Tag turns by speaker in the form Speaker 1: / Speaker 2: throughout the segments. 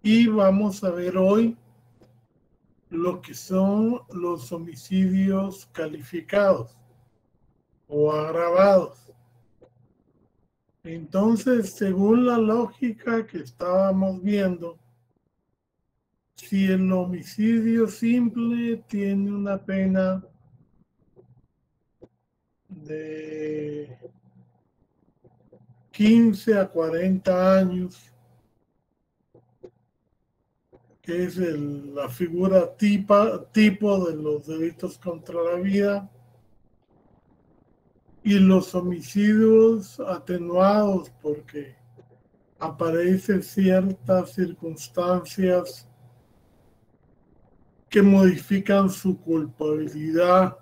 Speaker 1: Y vamos a ver hoy lo que son los homicidios calificados o agravados. Entonces, según la lógica que estábamos viendo, si el homicidio simple tiene una pena de 15 a 40 años, que es la figura tipo de los delitos contra la vida, y los homicidios atenuados porque aparecen ciertas circunstancias que modifican su culpabilidad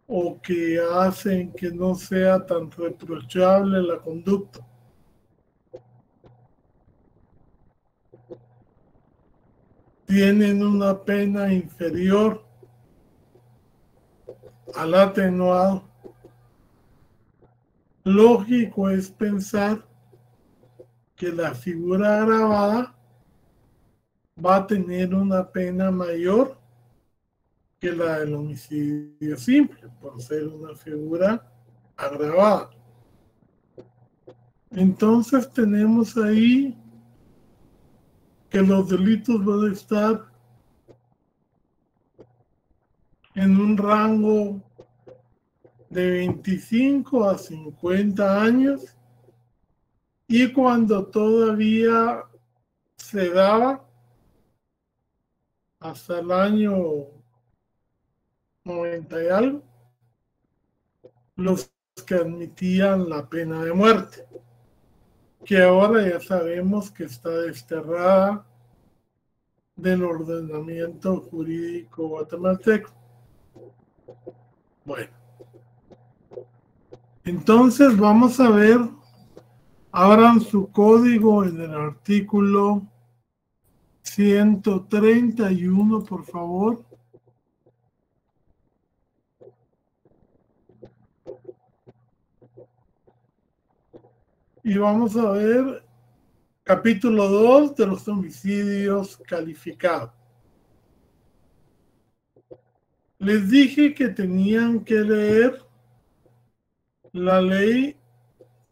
Speaker 1: o que hacen que no sea tan reprochable la conducta. Tienen una pena inferior al atenuado. Lógico es pensar que la figura agravada va a tener una pena mayor que la del homicidio simple, por ser una figura agravada. Entonces tenemos ahí que los delitos van a estar en un rango de 25 a 50 años, y cuando todavía se daba hasta el año 90 y algo, los que admitían la pena de muerte, que ahora ya sabemos que está desterrada del ordenamiento jurídico guatemalteco. Bueno, entonces vamos a ver, abran su código en el artículo 131, por favor. Y vamos a ver capítulo 2 de los homicidios calificados. Les dije que tenían que leer la ley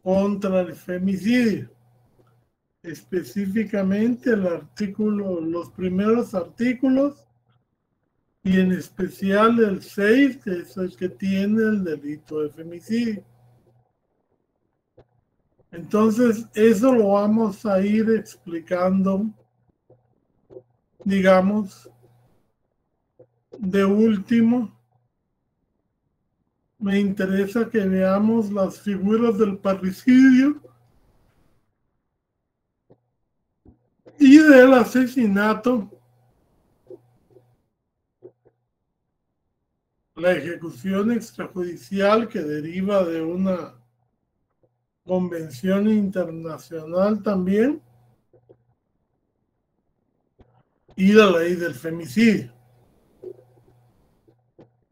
Speaker 1: contra el femicidio, específicamente los primeros artículos, y en especial el 6, que es el que tiene el delito de femicidio. Entonces, eso lo vamos a ir explicando, digamos, de último. Me interesa que veamos las figuras del parricidio y del asesinato, la ejecución extrajudicial que deriva de una convención internacional también, y la ley del femicidio.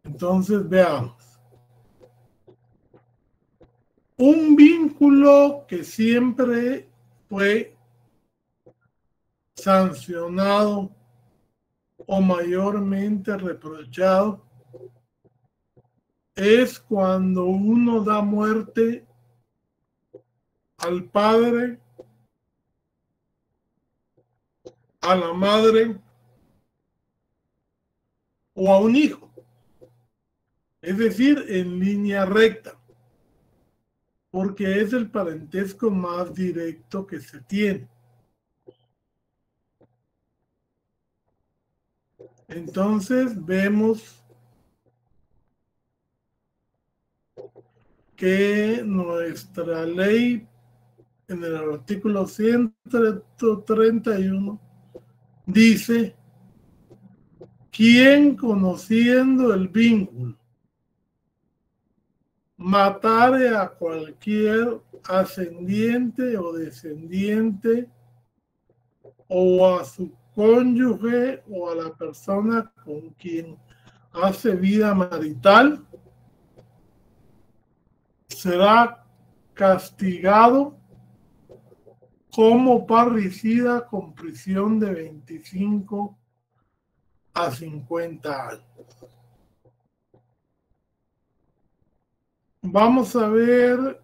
Speaker 1: Entonces veamos. Un vínculo que siempre fue sancionado o mayormente reprochado es cuando uno da muerte al padre, a la madre o a un hijo, es decir, en línea recta, porque es el parentesco más directo que se tiene. Entonces vemos que nuestra ley en el artículo 131 dice: quien conociendo el vínculo matare a cualquier ascendiente o descendiente o a su cónyuge o a la persona con quien hace vida marital, será castigado como parricida con prisión de 25 a 50 años. Vamos a ver,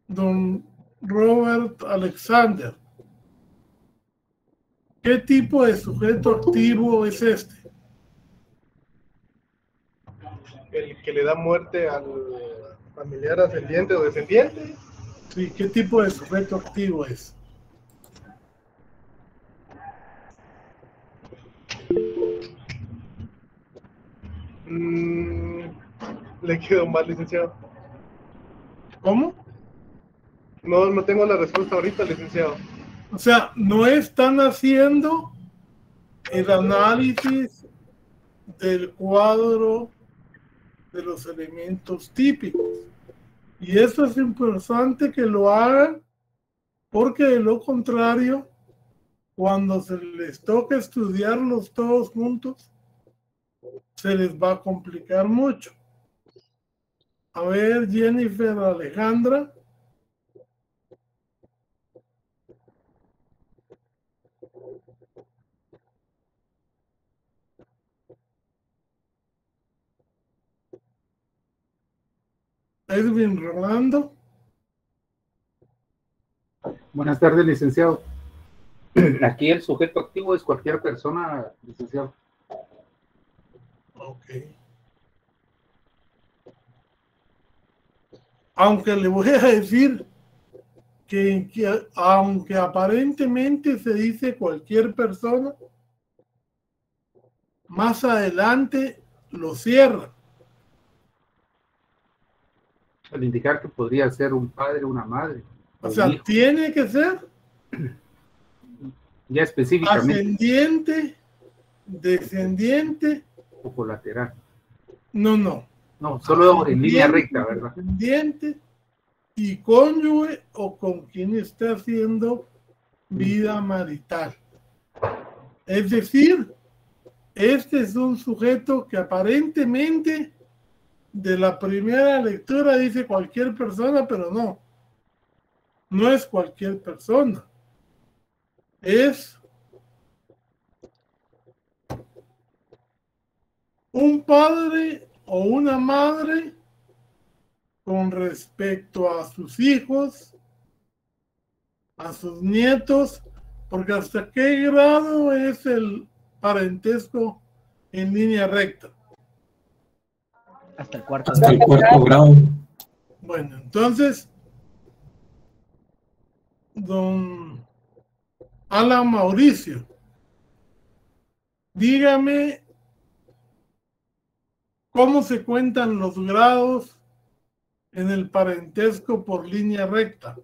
Speaker 1: don Robert Alexander, ¿qué tipo de sujeto activo es este?
Speaker 2: El que le da muerte al familiar ascendiente o descendiente.
Speaker 1: Sí, ¿qué tipo de sujeto activo es?
Speaker 2: Le quedó mal, licenciado.
Speaker 1: ¿Cómo?
Speaker 2: No tengo la respuesta ahorita, licenciado.
Speaker 1: O sea, no están haciendo el análisis del cuadro de los elementos típicos. Y eso es importante que lo hagan, porque de lo contrario, cuando se les toque estudiarlos todos juntos, se les va a complicar mucho. A ver, Jennifer Alejandra. Edwin Rolando.
Speaker 3: Buenas tardes, licenciado. Aquí el sujeto activo es cualquier persona, licenciado.
Speaker 1: Ok. Aunque le voy a decir que aunque aparentemente se dice cualquier persona, más adelante lo cierra.
Speaker 3: Al indicar que podría ser un padre o una madre.
Speaker 1: O sea,
Speaker 3: hijo,
Speaker 1: tiene que ser
Speaker 3: ya específicamente.
Speaker 1: ascendiente, descendiente.
Speaker 3: O colateral.
Speaker 1: No, no.
Speaker 3: No, solo en línea
Speaker 1: Ascendiente,
Speaker 3: recta, ¿verdad?
Speaker 1: descendiente y cónyuge o con quien está haciendo vida marital. Es decir, este es un sujeto que aparentemente de la primera lectura dice cualquier persona, pero no. No es cualquier persona. Es un padre o una madre con respecto a sus hijos, a sus nietos, porque hasta qué grado es el parentesco en línea recta.
Speaker 4: Hasta el cuarto
Speaker 5: grado.
Speaker 1: Bueno, entonces, don Alan Mauricio, dígame cómo se cuentan los grados en el parentesco por línea recta.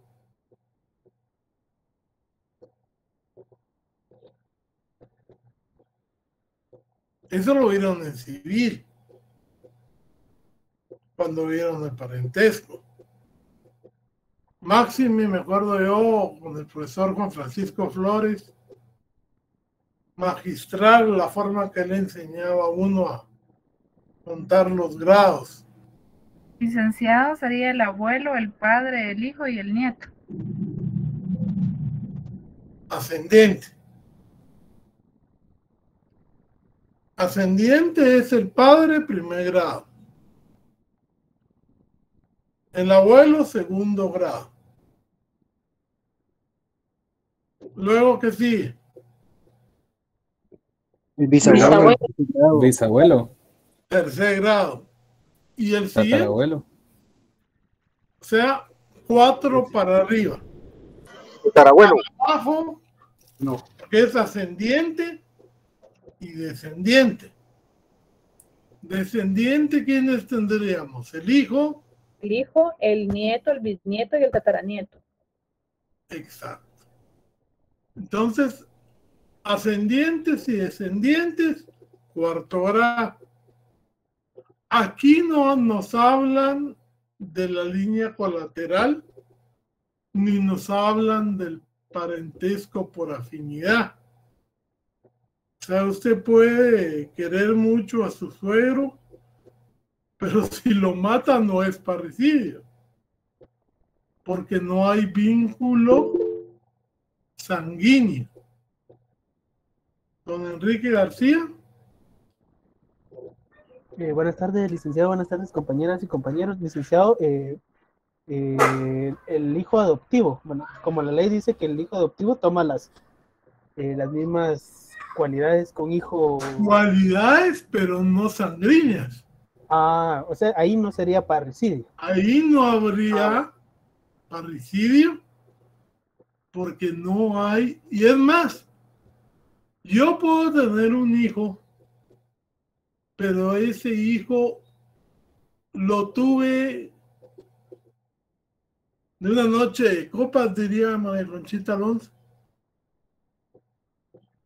Speaker 1: Eso lo vieron en civil, cuando vieron el parentesco. Máxime, me acuerdo yo, con el profesor Juan Francisco Flores, magistral la forma que le enseñaba a uno a contar los grados.
Speaker 6: Licenciado sería el abuelo, el padre, el hijo y el nieto.
Speaker 1: Ascendente. Ascendiente es el padre, primer grado. El abuelo, segundo grado. Luego, ¿qué sigue?
Speaker 4: El bisabuelo.
Speaker 5: Bisabuelo.
Speaker 1: Tercer grado. Y el siguiente,
Speaker 5: Tatarabuelo.
Speaker 1: o sea, 4 para arriba.
Speaker 2: Tatarabuelo.
Speaker 1: Abajo,
Speaker 3: No.
Speaker 1: que es ascendiente y descendiente. Descendiente, ¿quiénes tendríamos? El hijo.
Speaker 7: El hijo, el nieto, el bisnieto y el tataranieto.
Speaker 1: Exacto. Entonces, ascendientes y descendientes, cuarto grado. Aquí no nos hablan de la línea colateral, ni nos hablan del parentesco por afinidad. O sea, usted puede querer mucho a su suegro, pero si lo mata no es parricidio. porque no hay vínculo sanguíneo. Don Enrique García.
Speaker 8: Buenas tardes, licenciado. Buenas tardes, compañeras y compañeros. Licenciado, el hijo adoptivo, bueno, como la ley dice que el hijo adoptivo toma las mismas cualidades que un hijo.
Speaker 1: Cualidades, pero no sanguíneas.
Speaker 8: Ah, o sea, ahí no sería parricidio.
Speaker 1: Ahí no habría parricidio, porque no hay, y es más, yo puedo tener un hijo, pero ese hijo lo tuve de una noche de copas, diría María Conchita Alonso,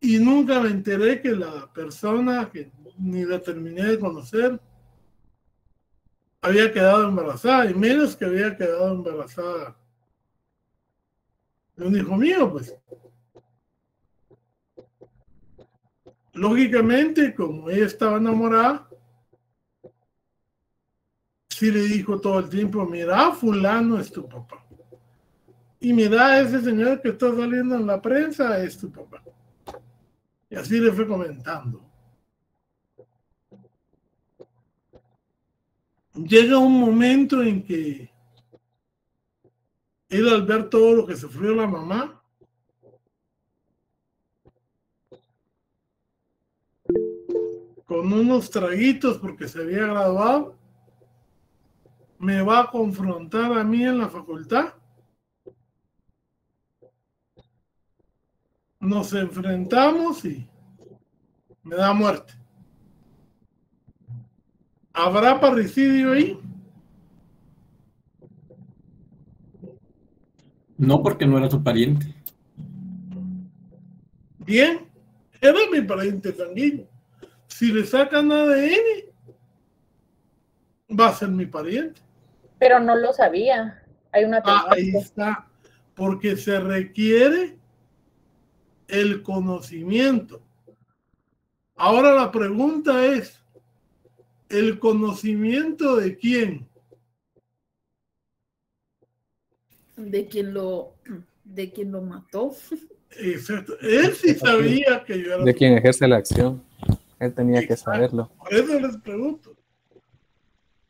Speaker 1: y nunca me enteré que la persona, que ni la terminé de conocer, había quedado embarazada, y menos que había quedado embarazada de un hijo mío, pues. Lógicamente, como ella estaba enamorada, sí le dijo todo el tiempo, mira, fulano es tu papá. Y mira, ese señor que está saliendo en la prensa es tu papá. Y así le fue comentando. Llega un momento en que él, al ver todo lo que sufrió la mamá, con unos traguitos porque se había graduado, me va a confrontar a mí en la facultad. Nos enfrentamos y me da muerte. ¿Habrá parricidio ahí?
Speaker 5: No, porque no era tu pariente.
Speaker 1: Bien, era mi pariente sanguíneo. Si le sacan ADN, va a ser mi pariente.
Speaker 7: Pero no lo sabía. Hay una
Speaker 1: Ahí está, porque se requiere el conocimiento. Ahora la pregunta es, ¿el conocimiento de quién?
Speaker 9: De quien lo mató.
Speaker 1: Exacto. Él sí sabía que yo era
Speaker 5: de quien ejerce la acción. Él tenía que saberlo.
Speaker 1: Por eso les pregunto.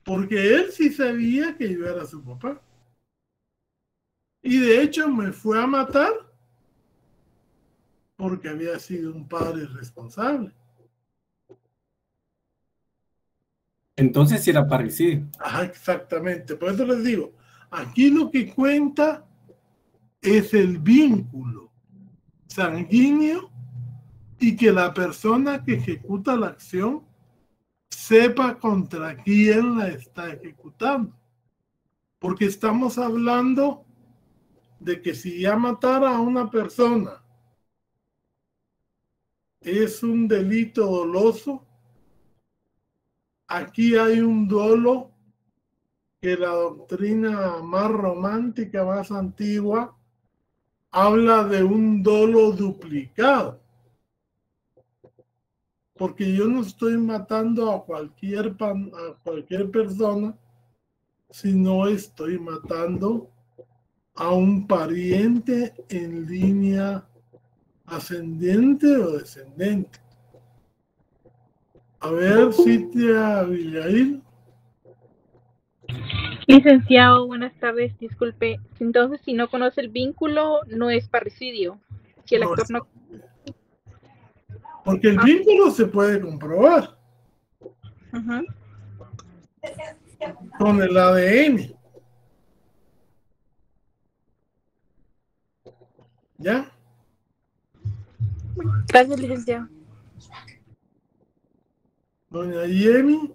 Speaker 1: Porque él sí sabía que yo era su papá. Y de hecho me fue a matar porque había sido un padre irresponsable.
Speaker 5: Entonces sí era parricidio.
Speaker 1: Ajá, exactamente. Por eso les digo, aquí lo que cuenta es el vínculo sanguíneo y que la persona que ejecuta la acción sepa contra quién la está ejecutando. Porque estamos hablando de que si ya matara a una persona es un delito doloso, aquí hay un dolo que la doctrina más romántica, más antigua, habla de un dolo duplicado. Porque yo no estoy matando a cualquier persona, sino estoy matando a un pariente en línea ascendente o descendente. A ver, Cintia Abigail.
Speaker 10: Licenciado, buenas tardes, disculpe. Entonces, si no conoce el vínculo, no es parricidio. Si el actor no...
Speaker 1: Porque el vínculo se puede comprobar. Con el ADN. ¿Ya?
Speaker 10: Gracias, licenciado.
Speaker 1: Doña Jamie.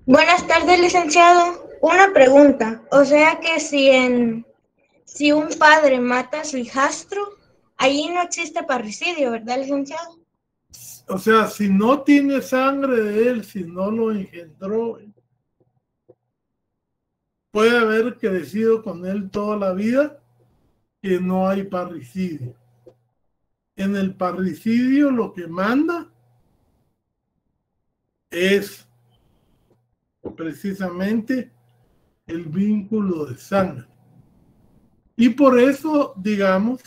Speaker 11: Buenas tardes, licenciado. Una pregunta. O sea que si un padre mata a su hijastro, ahí no existe parricidio, ¿verdad, licenciado?
Speaker 1: O sea, si no tiene sangre de él, si no lo engendró, puede haber crecido con él toda la vida, que no hay parricidio. En el parricidio lo que manda es precisamente el vínculo de sangre. Y por eso, digamos,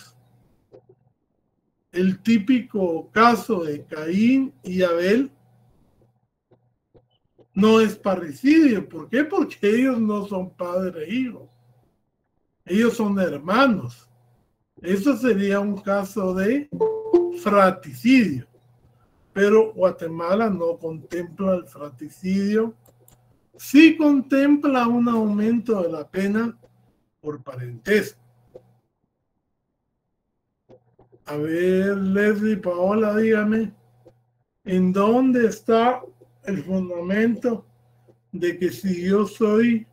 Speaker 1: el típico caso de Caín y Abel no es parricidio. ¿Por qué? Porque ellos no son padre e hijo. Ellos son hermanos. Eso sería un caso de fratricidio. Pero Guatemala no contempla el fratricidio. Sí contempla un aumento de la pena por parentesco. A ver, Leslie, Paola, dígame, ¿en dónde está el fundamento de que si yo soy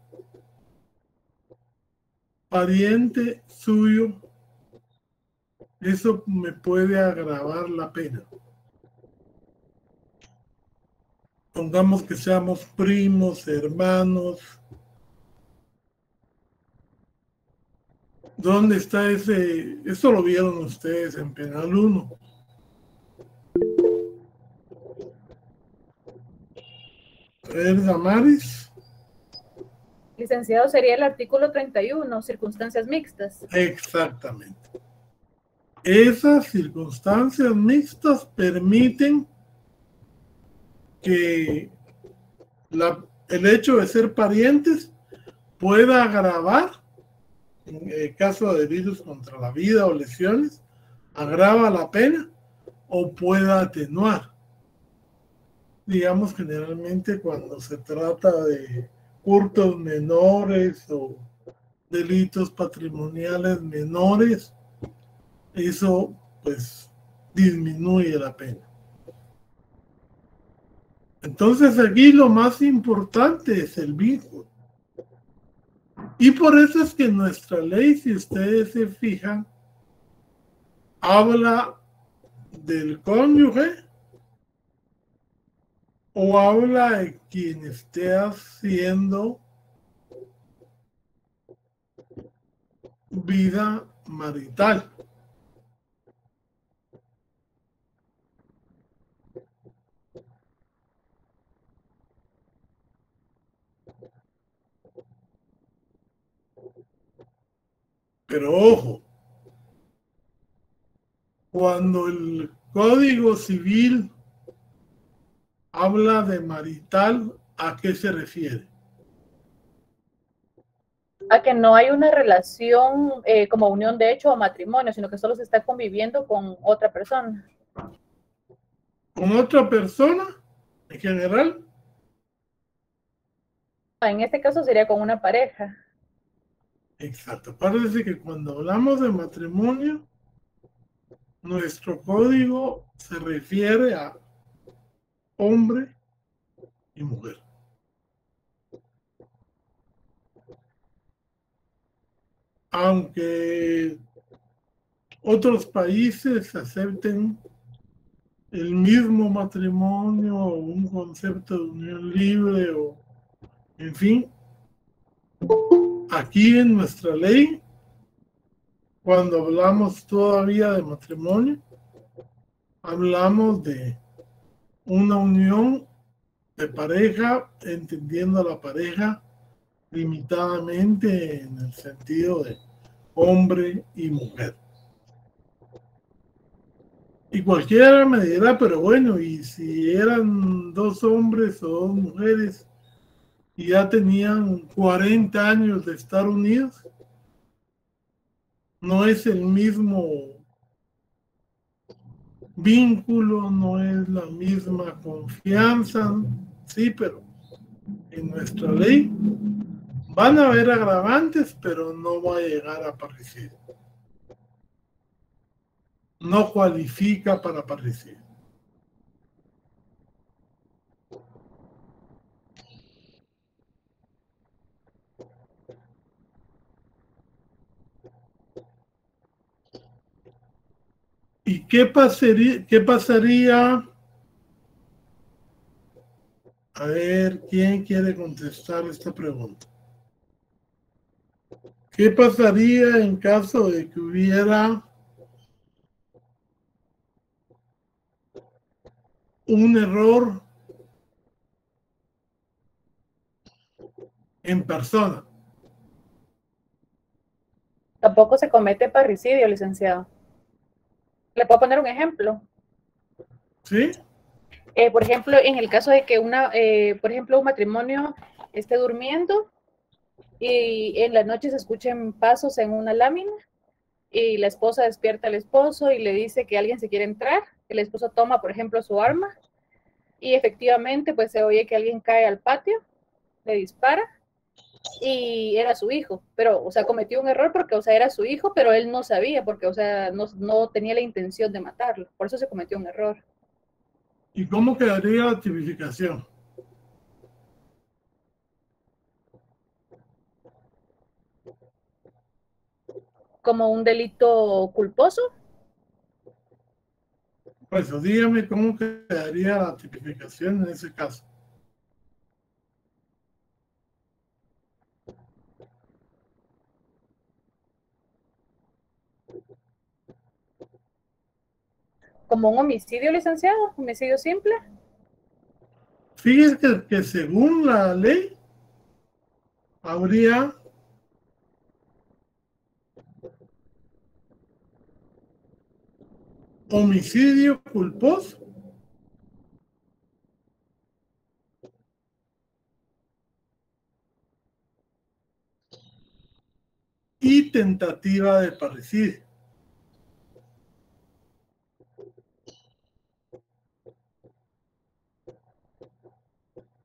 Speaker 1: pariente suyo, eso me puede agravar la pena? Pongamos que seamos primos, hermanos. ¿Dónde está ese? Eso lo vieron ustedes en Penal 1. A ver, Damaris.
Speaker 7: Licenciado, sería el artículo 31, circunstancias mixtas.
Speaker 1: Exactamente. Esas circunstancias mixtas permiten que el hecho de ser parientes pueda agravar, en el caso de delitos contra la vida o lesiones, agrava la pena o pueda atenuar. Digamos, generalmente cuando se trata de hurtos menores o delitos patrimoniales menores, eso pues disminuye la pena. Entonces aquí lo más importante es el vínculo. Y por eso es que nuestra ley, si ustedes se fijan, habla del cónyuge o habla de quien esté haciendo vida marital. Pero ojo, cuando el Código Civil habla de marital, ¿a qué se refiere?
Speaker 7: A que no hay una relación como unión de hecho o matrimonio, sino que solo se está conviviendo con otra persona.
Speaker 1: ¿Con otra persona en general?
Speaker 7: En este caso sería con una pareja.
Speaker 1: Exacto. Parece que cuando hablamos de matrimonio, nuestro código se refiere a hombre y mujer. Aunque otros países acepten el mismo matrimonio o un concepto de unión libre o en fin, aquí en nuestra ley, cuando hablamos todavía de matrimonio, hablamos de una unión de pareja, entendiendo a la pareja limitadamente en el sentido de hombre y mujer. Y cualquiera me dirá, pero bueno, y si eran dos hombres o dos mujeres y ya tenían 40 años de estar unidos, no es el mismo vínculo, no es la misma confianza, sí, pero en nuestra ley van a haber agravantes, pero no va a llegar a parricidio. No cualifica para parricidio. ¿Y qué pasaría? A ver, ¿quién quiere contestar esta pregunta? ¿Qué pasaría en caso de que hubiera un error en persona?
Speaker 7: Tampoco se comete parricidio, licenciado. ¿Le puedo poner un ejemplo?
Speaker 1: ¿Sí?
Speaker 7: Por ejemplo, en el caso de que por ejemplo, un matrimonio esté durmiendo y en la noche se escuchen pasos en una lámina y la esposa despierta al esposo y le dice que alguien se quiere entrar, el esposo toma, por ejemplo, su arma y efectivamente pues se oye que alguien cae al patio, le dispara y era su hijo, pero, o sea, cometió un error porque, o sea, era su hijo, pero él no sabía porque, o sea, no tenía la intención de matarlo, por eso se cometió un error.
Speaker 1: ¿Y cómo quedaría la tipificación?
Speaker 7: Como un delito culposo.
Speaker 1: Pues dígame cómo quedaría la tipificación en ese caso.
Speaker 7: Como un homicidio, licenciado, homicidio simple.
Speaker 1: Fíjese que según la ley habría homicidio culposo y tentativa de parricidio.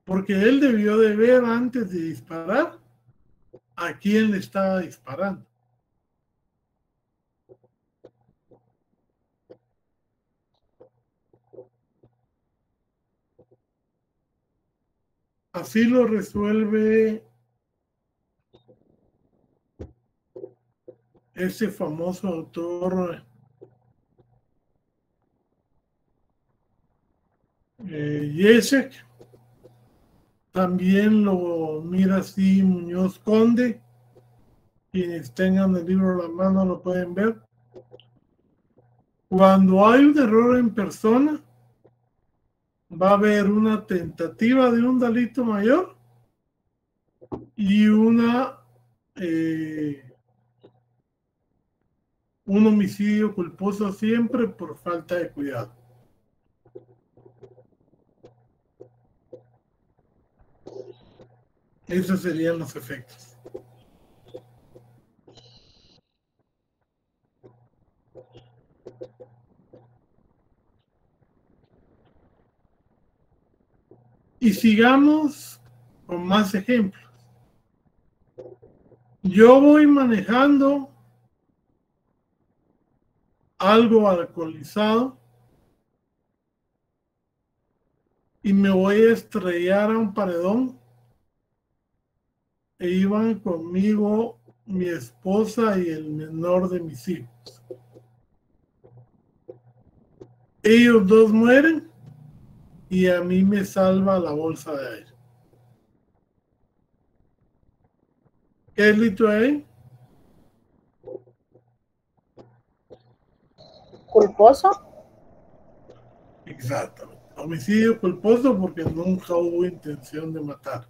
Speaker 1: Porque él debió de ver antes de disparar a quién le estaba disparando. Así lo resuelve ese famoso autor Yesek. También lo mira así Muñoz Conde. Quienes tengan el libro a la mano lo pueden ver. Cuando hay un error en persona, va a haber una tentativa de un delito mayor y un homicidio culposo siempre por falta de cuidado. Esos serían los efectos. Y sigamos con más ejemplos. Yo voy manejando algo alcoholizado y me voy a estrellar a un paredón e iban conmigo mi esposa y el menor de mis hijos. Ellos dos mueren y a mí me salva la bolsa de aire. ¿Qué delito hay?
Speaker 7: ¿Culposo?
Speaker 1: Exacto. Homicidio culposo porque nunca hubo intención de matar.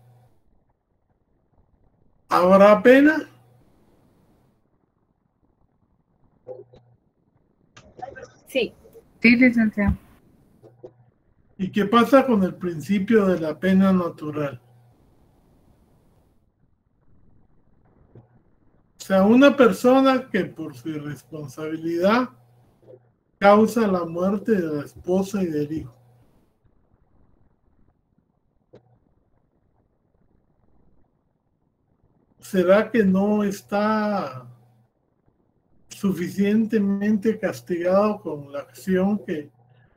Speaker 1: ¿Habrá pena?
Speaker 7: Sí.
Speaker 6: Sí, licenciado.
Speaker 1: ¿Y qué pasa con el principio de la pena natural? O sea, una persona que por su irresponsabilidad causa la muerte de la esposa y del hijo. ¿Será que no está suficientemente castigado con la acción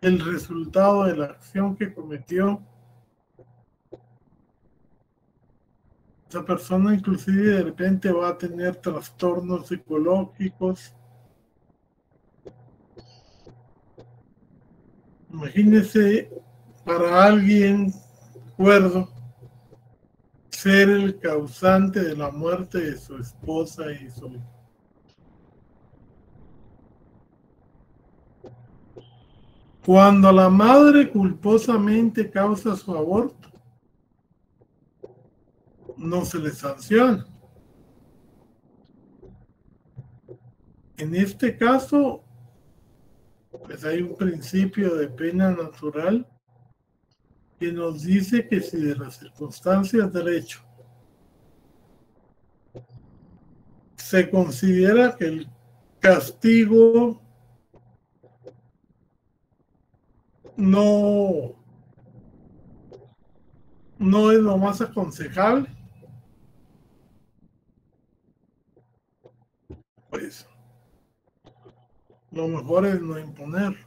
Speaker 1: el resultado de la acción que cometió? Esa persona inclusive de repente va a tener trastornos psicológicos. Imagínese para alguien cuerdo ser el causante de la muerte de su esposa y su hijo. Cuando la madre culposamente causa su aborto, no se le sanciona. En este caso, pues hay un principio de pena natural que nos dice que si de las circunstancias del hecho se considera que el castigo no es lo más aconsejable, pues lo mejor es no imponerlo,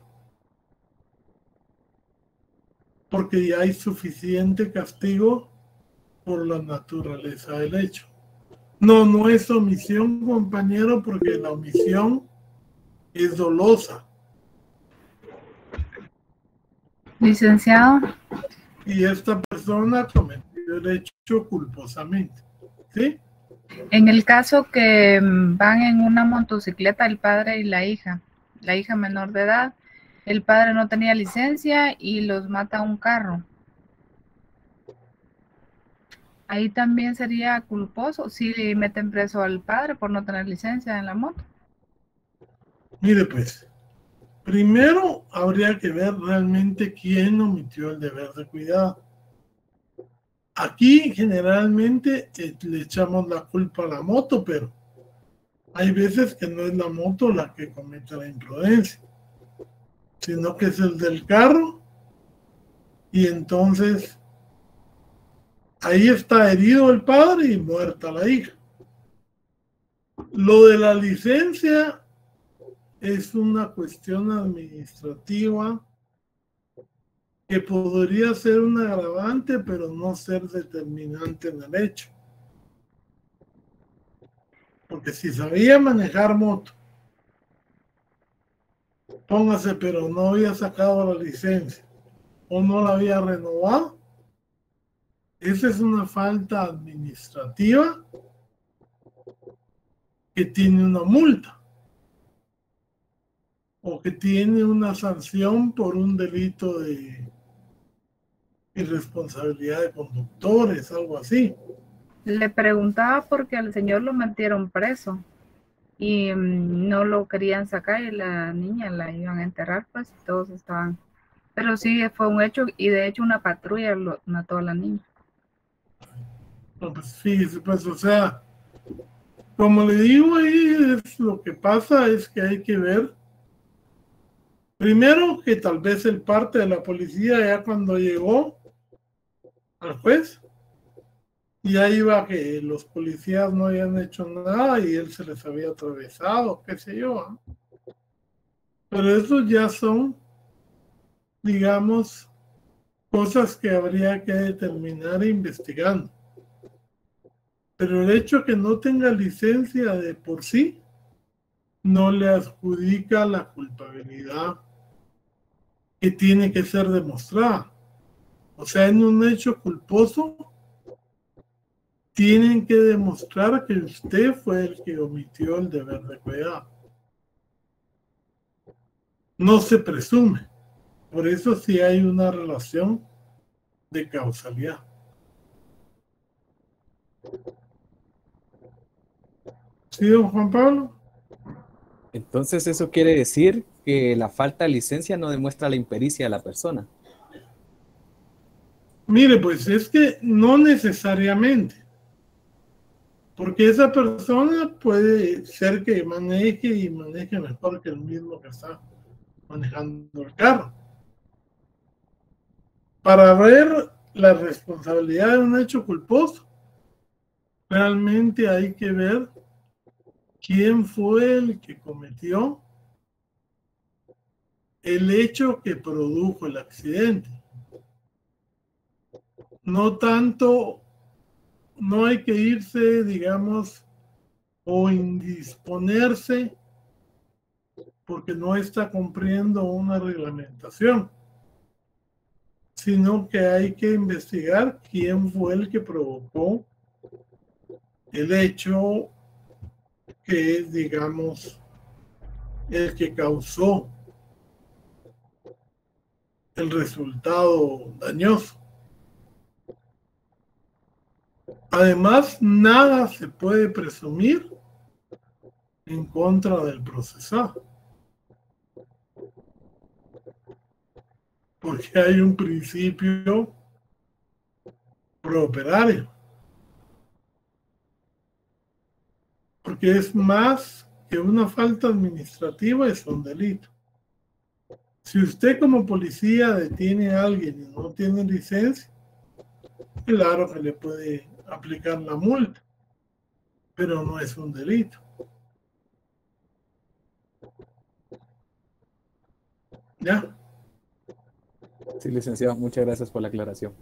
Speaker 1: porque ya hay suficiente castigo por la naturaleza del hecho. No es omisión, compañero, porque la omisión es dolosa.
Speaker 6: Licenciado.
Speaker 1: Y esta persona cometió el hecho culposamente, ¿sí?
Speaker 6: En el caso que van en una motocicleta el padre y la hija menor de edad, el padre no tenía licencia y los mata un carro. Ahí también sería culposo si meten preso al padre por no tener licencia en la moto.
Speaker 1: Mire pues, primero habría que ver realmente quién omitió el deber de cuidado. Aquí generalmente le echamos la culpa a la moto, pero hay veces que no es la moto la que comete la imprudencia, sino que es el del carro, y entonces ahí está herido el padre y muerta la hija. Lo de la licencia es una cuestión administrativa que podría ser un agravante, pero no ser determinante en el hecho. Porque si sabía manejar moto, póngase, pero no había sacado la licencia o no la había renovado, esa es una falta administrativa que tiene una multa o que tiene una sanción por un delito de irresponsabilidad de conductores, algo así.
Speaker 6: Le preguntaba porque al señor lo metieron preso y no lo querían sacar y la niña la iban a enterrar, pues todos estaban. Pero sí fue un hecho y de hecho una patrulla lo mató a la niña.
Speaker 1: No, pues fíjese, pues, o sea, como le digo ahí, lo que pasa es que hay que ver, primero que tal vez el parte de la policía ya cuando llegó al juez, ya iba que los policías no habían hecho nada y él se les había atravesado, qué sé yo, ¿eh? Pero eso ya son, digamos, cosas que habría que determinar investigando. Pero el hecho de que no tenga licencia de por sí no le adjudica la culpabilidad que tiene que ser demostrada. O sea, en un hecho culposo tienen que demostrar que usted fue el que omitió el deber de cuidado. No se presume. Por eso sí hay una relación de causalidad. ¿Sí, don Juan Pablo?
Speaker 12: Entonces eso quiere decir que la falta de licencia no demuestra la impericia de la persona.
Speaker 1: Mire, pues es que no necesariamente. Porque esa persona puede ser que maneje y maneje mejor que el mismo que está manejando el carro. Para ver la responsabilidad de un hecho culposo, realmente hay que ver quién fue el que cometió el hecho que produjo el accidente. No tanto, no hay que irse, digamos, o indisponerse porque no está cumpliendo una reglamentación, sino que hay que investigar quién fue el que provocó el hecho que es, digamos, el que causó el resultado dañoso. Además, nada se puede presumir en contra del procesado. Porque hay un principio pro operario. Porque es más que una falta administrativa, es un delito. Si usted como policía detiene a alguien y no tiene licencia, claro que le puede aplicar la multa, pero no es un delito. ¿Ya?
Speaker 12: Sí, licenciado, muchas gracias por la aclaración.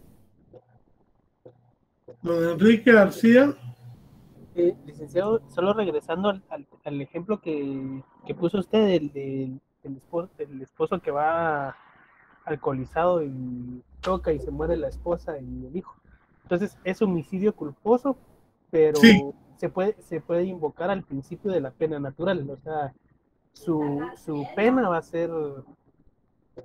Speaker 1: Don Enrique García.
Speaker 8: Licenciado, solo regresando al ejemplo que puso usted del esposo que va alcoholizado y choca y se muere la esposa y el hijo. Entonces es homicidio culposo, pero
Speaker 1: sí,
Speaker 8: se puede invocar al principio de la pena natural. O sea, su pena va a ser,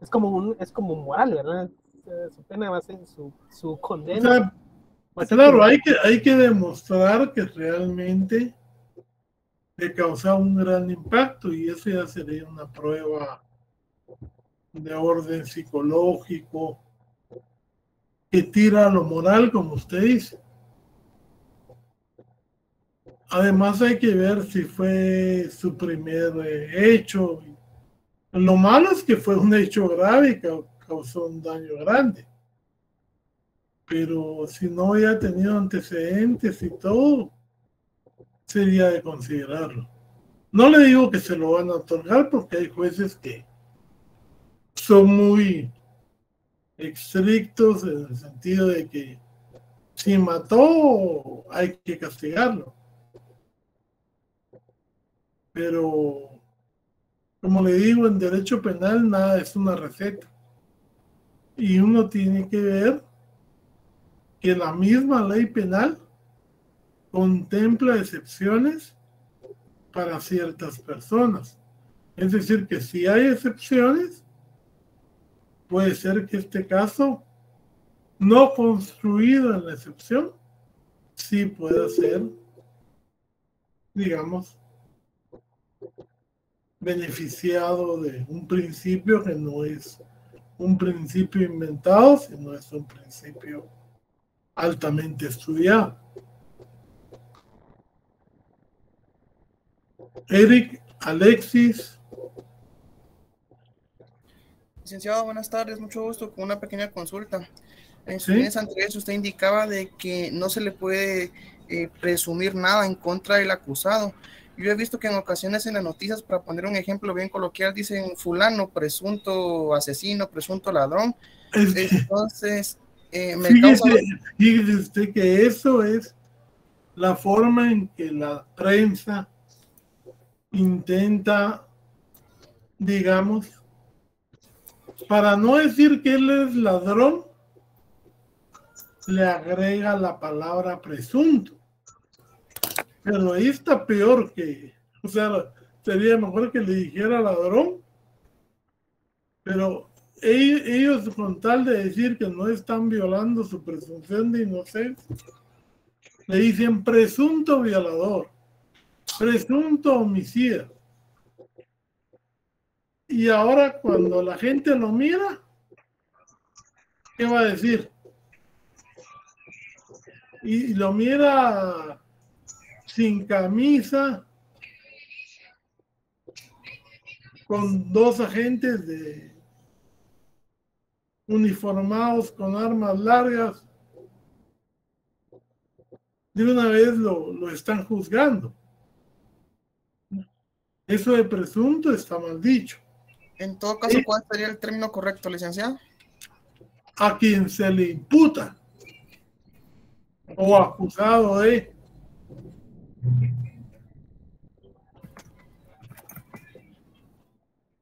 Speaker 8: es como moral, ¿verdad? O sea, su pena va a ser su condena.
Speaker 1: O sea, claro, hay que demostrar que realmente le causa un gran impacto, y eso ya sería una prueba de orden psicológico que tira a lo moral, como usted dice. Además hay que ver si fue su primer hecho. Lo malo es que fue un hecho grave y causó un daño grande. Pero si no había tenido antecedentes y todo, sería de considerarlo. No le digo que se lo van a otorgar, porque hay jueces que son muy estrictos en el sentido de que si mató hay que castigarlo. Pero, como le digo, en derecho penal nada es una receta. Y uno tiene que ver que la misma ley penal contempla excepciones para ciertas personas. Es decir, que si hay excepciones, puede ser que este caso, no construido en la excepción, sí pueda ser, digamos, beneficiado de un principio que no es un principio inventado, sino es un principio altamente estudiado. Eric Alexis.
Speaker 13: Licenciado, buenas tardes, mucho gusto, con una pequeña consulta. En sus
Speaker 1: ¿Sí?
Speaker 13: líneas anteriores usted indicaba de que no se le puede presumir nada en contra del acusado. Yo he visto que en ocasiones en las noticias, para poner un ejemplo bien coloquial, dicen fulano, presunto asesino, presunto ladrón. Entonces,
Speaker 1: fíjese usted que eso es la forma en que la prensa intenta, digamos, para no decir que él es ladrón, le agrega la palabra presunto. Pero ahí está peor que, o sea, sería mejor que le dijera ladrón, pero ellos con tal de decir que no están violando su presunción de inocencia, le dicen presunto violador, presunto homicida. Y ahora cuando la gente lo mira, ¿qué va a decir? Y lo mira sin camisa, con dos agentes uniformados con armas largas, de una vez lo están juzgando. Eso de presunto está mal dicho.
Speaker 13: En todo caso, ¿cuál sería el término correcto, licenciado?
Speaker 1: A quien se le imputa o acusado de.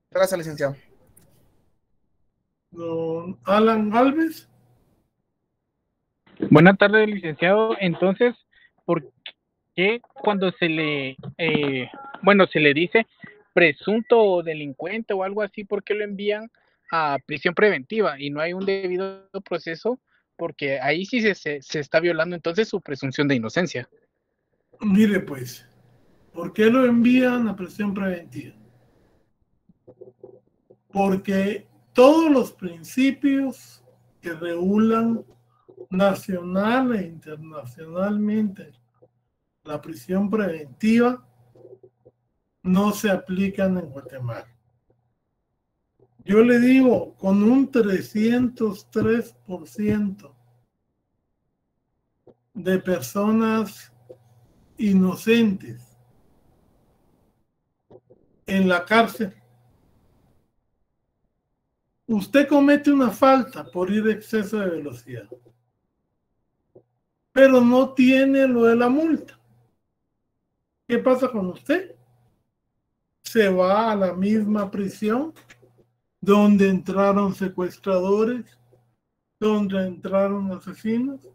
Speaker 13: Gracias, licenciado.
Speaker 1: Don Alan Galvez.
Speaker 14: Buenas tardes, licenciado. Entonces, ¿por qué cuando se le dice presunto delincuente o algo así, por qué lo envían a prisión preventiva y no hay un debido proceso? Porque ahí sí se está violando entonces su presunción de inocencia.
Speaker 1: Mire, pues, ¿Por qué lo envían a prisión preventiva? Porque todos los principios que regulan nacional e internacionalmente la prisión preventiva no se aplican en Guatemala. Yo le digo, con un 303% de personas inocentes en la cárcel, usted comete una falta por ir a exceso de velocidad, pero no tiene lo de la multa. ¿Qué pasa con usted? Se va a la misma prisión donde entraron secuestradores, donde entraron asesinos,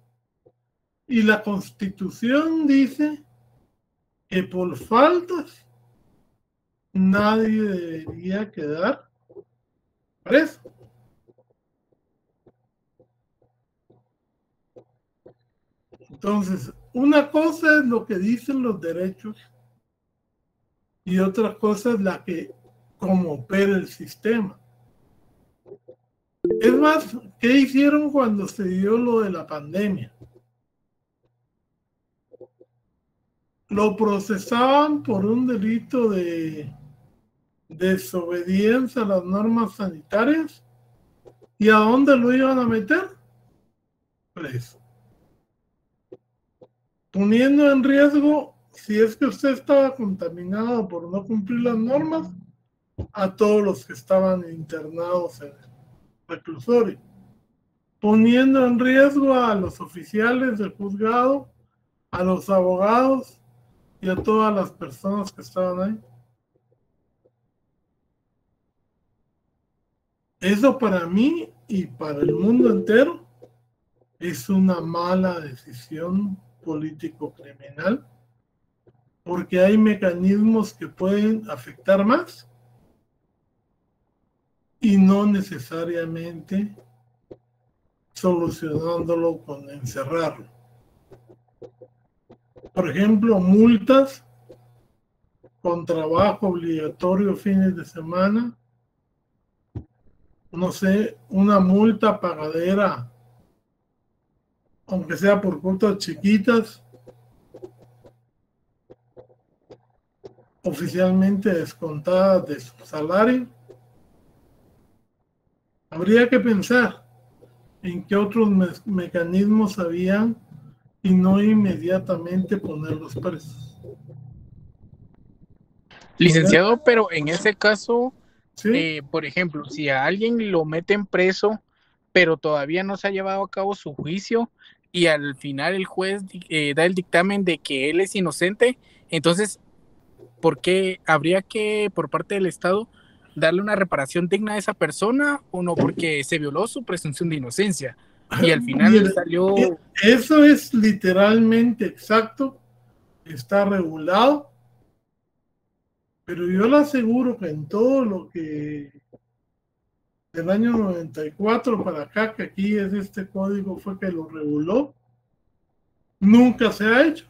Speaker 1: y la Constitución dice que por faltas nadie debería quedar preso. Entonces, una cosa es lo que dicen los derechos y otra cosa es la que como opera el sistema. Es más, ¿qué hicieron cuando se dio lo de la pandemia? Lo procesaban por un delito de desobediencia a las normas sanitarias. ¿Y a dónde lo iban a meter? Preso. Poniendo en riesgo, si es que usted estaba contaminado por no cumplir las normas, a todos los que estaban internados en el reclusorio. Poniendo en riesgo a los oficiales del juzgado, a los abogados y a todas las personas que estaban ahí. Eso para mí y para el mundo entero es una mala decisión político-criminal, porque hay mecanismos que pueden afectar más y no necesariamente solucionándolo con encerrarlo. Por ejemplo, multas con trabajo obligatorio fines de semana, no sé, una multa pagadera, aunque sea por cuotas chiquitas, oficialmente descontadas de su salario. Habría que pensar en qué otros mecanismos habían y no inmediatamente ponerlos presos.
Speaker 14: Licenciado, pero en ese caso,
Speaker 1: ¿sí?
Speaker 14: Por ejemplo, si a alguien lo meten preso, pero todavía no se ha llevado a cabo su juicio y al final el juez da el dictamen de que él es inocente, entonces, ¿por qué habría que, por parte del Estado, darle una reparación digna a esa persona o no? Porque se violó su presunción de inocencia y al final salió...
Speaker 1: Eso es literalmente exacto, está regulado, pero yo le aseguro que en todo lo que del año 94 para acá, que aquí es este código fue que lo reguló, nunca se ha hecho.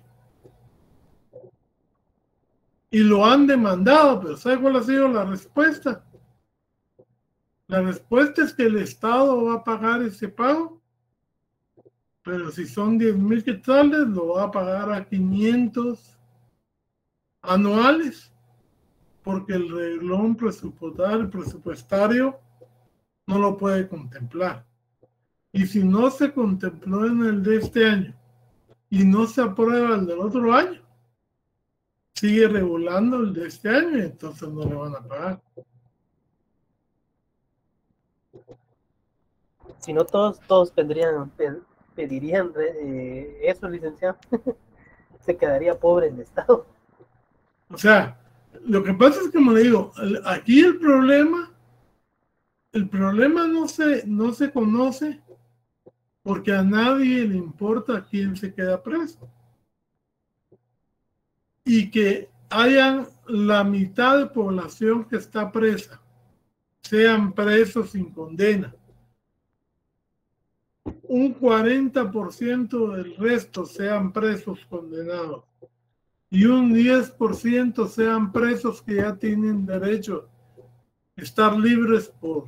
Speaker 1: Y lo han demandado, pero ¿sabe cuál ha sido la respuesta? La respuesta es que el Estado va a pagar ese pago, pero si son 10,000 quetzales, lo va a pagar a 500 anuales, porque el reglón presupuestario no lo puede contemplar. Y si no se contempló en el de este año y no se aprueba el del otro año, sigue regulando el de este año y entonces no le van a pagar.
Speaker 8: Si no, todos pedirían eso, licenciado. Se quedaría pobre el Estado.
Speaker 1: O sea, lo que pasa es que, como le digo, aquí el problema no se conoce porque a nadie le importa quién se queda preso. Y que hayan la mitad de población que está presa, sean presos sin condena. Un 40% del resto sean presos condenados y un 10% sean presos que ya tienen derecho a estar libres por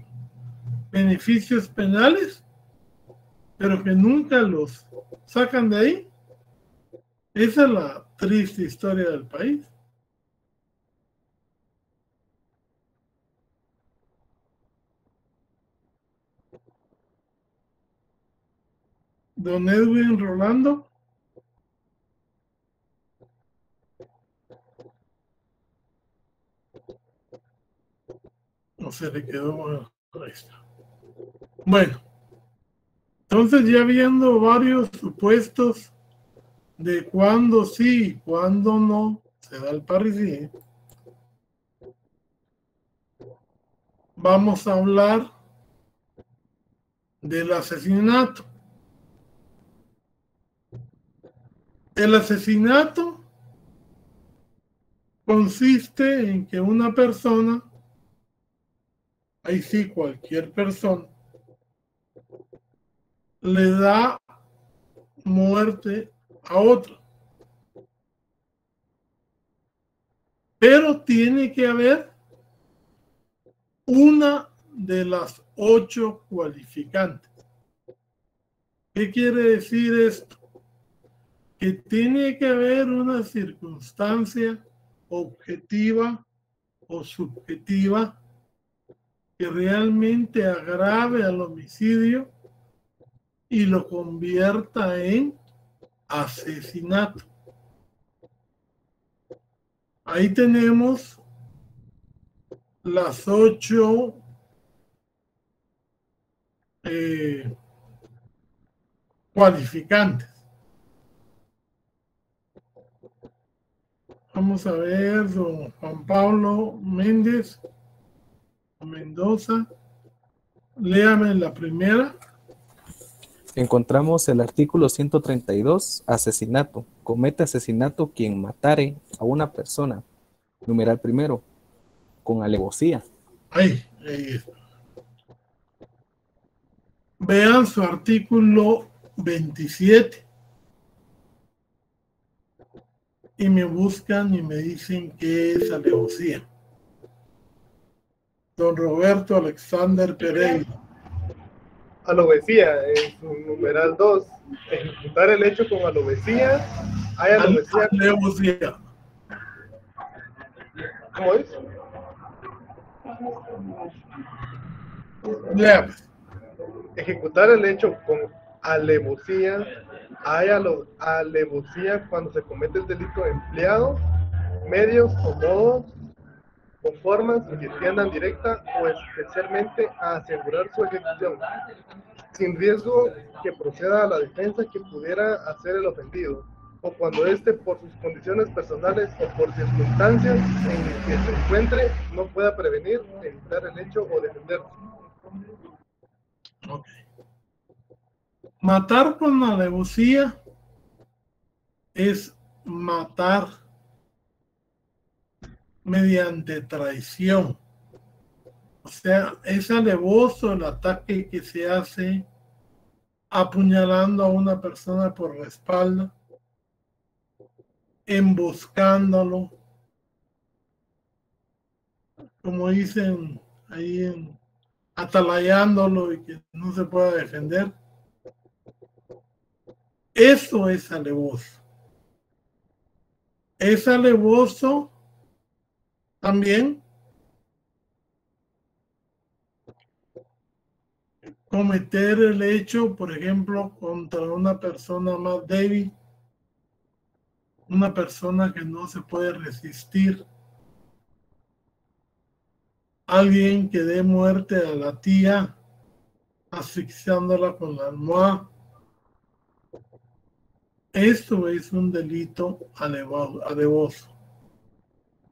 Speaker 1: beneficios penales, pero que nunca los sacan de ahí. Esa es la triste historia del país. Don Edwin Rolando. No se le quedó. Bueno, ahí está. Bueno, entonces ya viendo varios supuestos de cuándo sí y cuándo no se da el parricidio, vamos a hablar del asesinato. El asesinato consiste en que una persona, ahí sí cualquier persona, le da muerte a otra. Pero tiene que haber una de las 8 cualificantes. ¿Qué quiere decir esto? Que tiene que haber una circunstancia objetiva o subjetiva que realmente agrave al homicidio y lo convierta en asesinato. Ahí tenemos las 8 cualificantes. Vamos a ver, don Juan Pablo Méndez Mendoza, léame la primera.
Speaker 12: Encontramos el artículo 132, asesinato. Comete asesinato quien matare a una persona, numeral primero, con alevosía.
Speaker 1: Ahí está. Vean su artículo 27 y me buscan y me dicen qué es alevosía. Don Roberto Alexander Pereira.
Speaker 2: Alevosía, en su numeral 2, ejecutar el hecho con alevosía. Hay alevosía. ¿Cómo es?
Speaker 1: Lea.
Speaker 2: Ejecutar el hecho con alevosía. Hay alevosía cuando se comete el delito empleado medios o modos o formas que tiendan directa o especialmente a asegurar su ejecución, sin riesgo que proceda a la defensa que pudiera hacer el ofendido, o cuando éste por sus condiciones personales o por circunstancias en que se encuentre no pueda prevenir, evitar el hecho o defenderse.
Speaker 1: Okay. Matar con alevosía es matar mediante traición. O sea, es alevoso el ataque que se hace apuñalando a una persona por la espalda, emboscándolo, como dicen ahí, atalayándolo y que no se pueda defender. Eso es alevoso. Es alevoso también cometer el hecho, por ejemplo, contra una persona más débil, una persona que no se puede resistir, alguien que dé muerte a la tía asfixiándola con la almohada. Esto es un delito alevoso.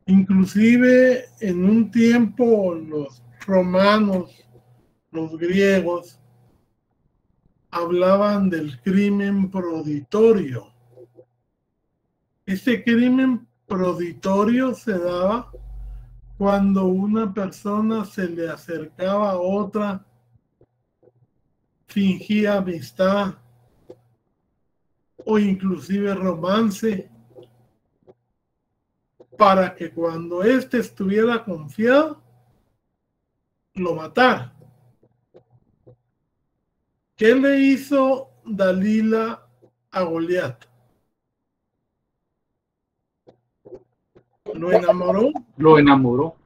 Speaker 1: Inclusive en un tiempo los romanos, los griegos, hablaban del crimen proditorio. Este crimen proditorio se daba cuando una persona se le acercaba a otra, fingía amistad o inclusive romance, para que cuando éste estuviera confiado, lo matara. ¿Qué le hizo Dalila a Goliat? Lo enamoró.
Speaker 3: Lo enamoró.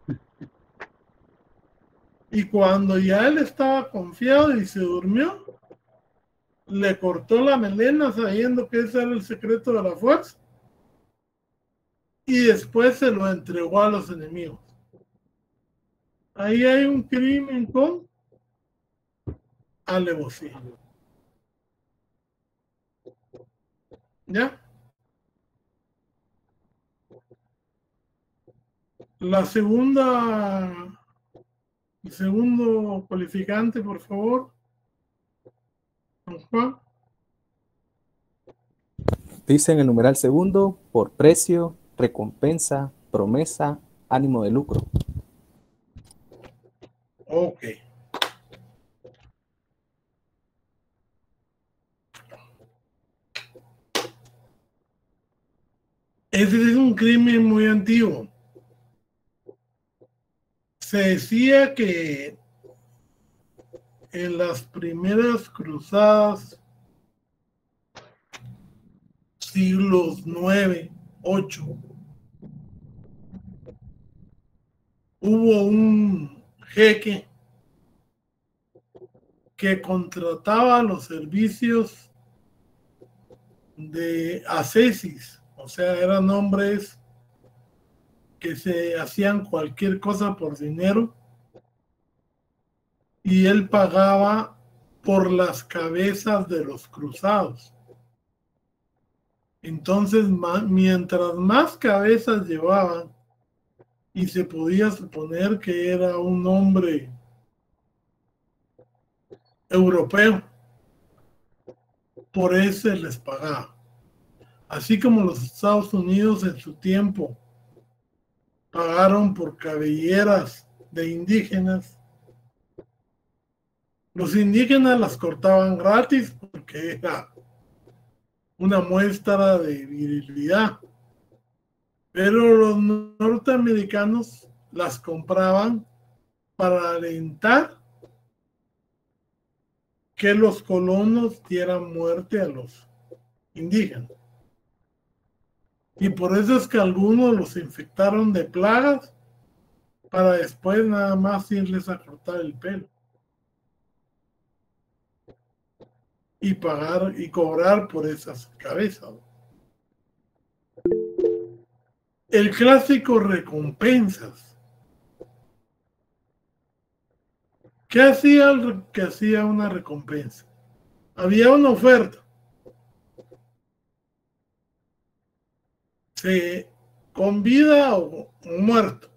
Speaker 1: Y cuando ya él estaba confiado y se durmió, le cortó la melena sabiendo que ese era el secreto de la fuerza. Y después se lo entregó a los enemigos. Ahí hay un crimen con alevosía. ¿Ya? La segunda, el segundo cualificante, por favor. Don Juan.
Speaker 12: Dice en el numeral segundo, por precio, recompensa, promesa, ánimo de lucro.
Speaker 1: Ok. Ese es un crimen muy antiguo. Se decía que en las primeras cruzadas, siglos 9, 8, hubo un jeque que contrataba los servicios de ascesis, o sea, eran hombres que se hacían cualquier cosa por dinero y él pagaba por las cabezas de los cruzados. Entonces, mientras más cabezas llevaban, y se podía suponer que era un hombre europeo, por eso les pagaba. Así como los Estados Unidos en su tiempo pagaron por cabelleras de indígenas, los indígenas las cortaban gratis porque era una muestra de virilidad, pero los norteamericanos las compraban para alentar que los colonos dieran muerte a los indígenas. Y por eso es que algunos los infectaron de plagas para después nada más irles a cortar el pelo. Y pagar y cobrar por esas cabezas. El clásico recompensas. ¿Qué hacía el que hacía una recompensa? Había una oferta. Con vida o muerto.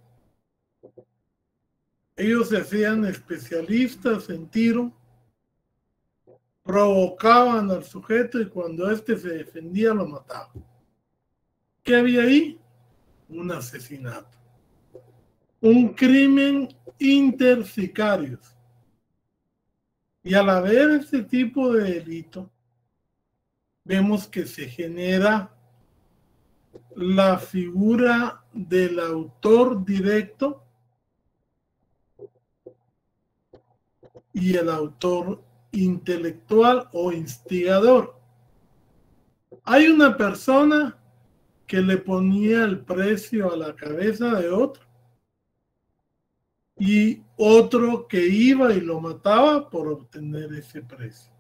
Speaker 1: Ellos se hacían especialistas en tiro, provocaban al sujeto y cuando éste se defendía lo mataban. ¿Qué había ahí? Un asesinato. Un crimen intersicarios. Y al haber este tipo de delito, vemos que se genera la figura del autor directo y el autor intelectual o instigador. Hay una persona que le ponía el precio a la cabeza de otro y otro que iba y lo mataba por obtener ese precio.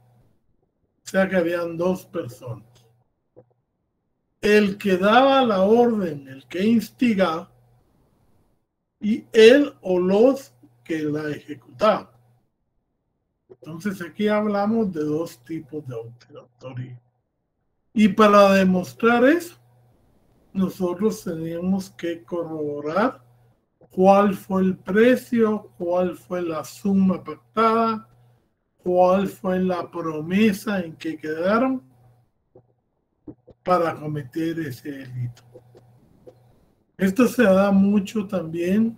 Speaker 1: O sea que habían dos personas. El que daba la orden, el que instigaba, y él o los que la ejecutaban. Entonces aquí hablamos de dos tipos de autoría. Y para demostrar eso, nosotros teníamos que corroborar cuál fue el precio, cuál fue la suma pactada, cuál fue la promesa en que quedaron para cometer ese delito. Esto se da mucho también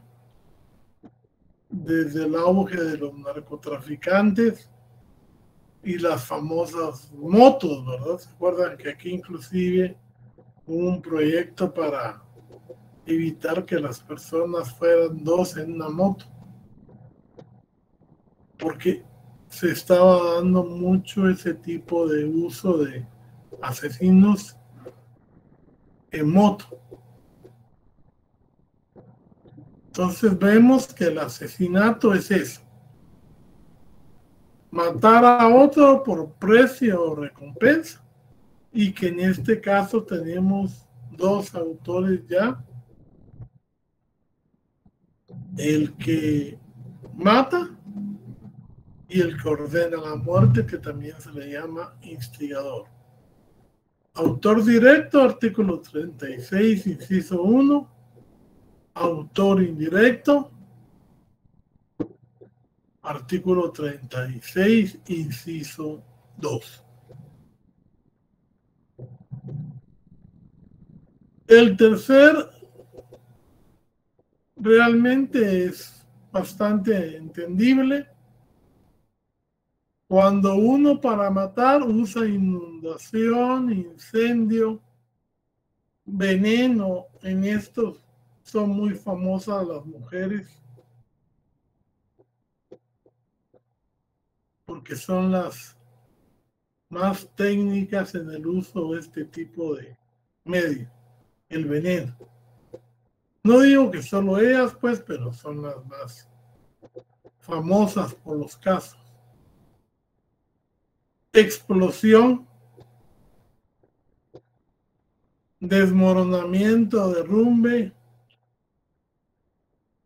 Speaker 1: desde el auge de los narcotraficantes y las famosas motos, ¿verdad? ¿Se acuerdan que aquí inclusive hubo un proyecto para evitar que las personas fueran dos en una moto, porque se estaba dando mucho ese tipo de uso de asesinos en moto. Entonces vemos que el asesinato es eso: matar a otro por precio o recompensa, y que en este caso tenemos dos autores ya: el que mata y el que ordena la muerte, que también se le llama instigador. Autor directo, artículo 36, inciso 1. Autor indirecto, artículo 36, inciso 2. El tercer realmente es bastante entendible. Cuando uno para matar usa inundación, incendio, veneno. En estos son muy famosas las mujeres, porque son las más técnicas en el uso de este tipo de medio, el veneno. No digo que solo ellas, pues, pero son las más famosas por los casos. Explosión, desmoronamiento, derrumbe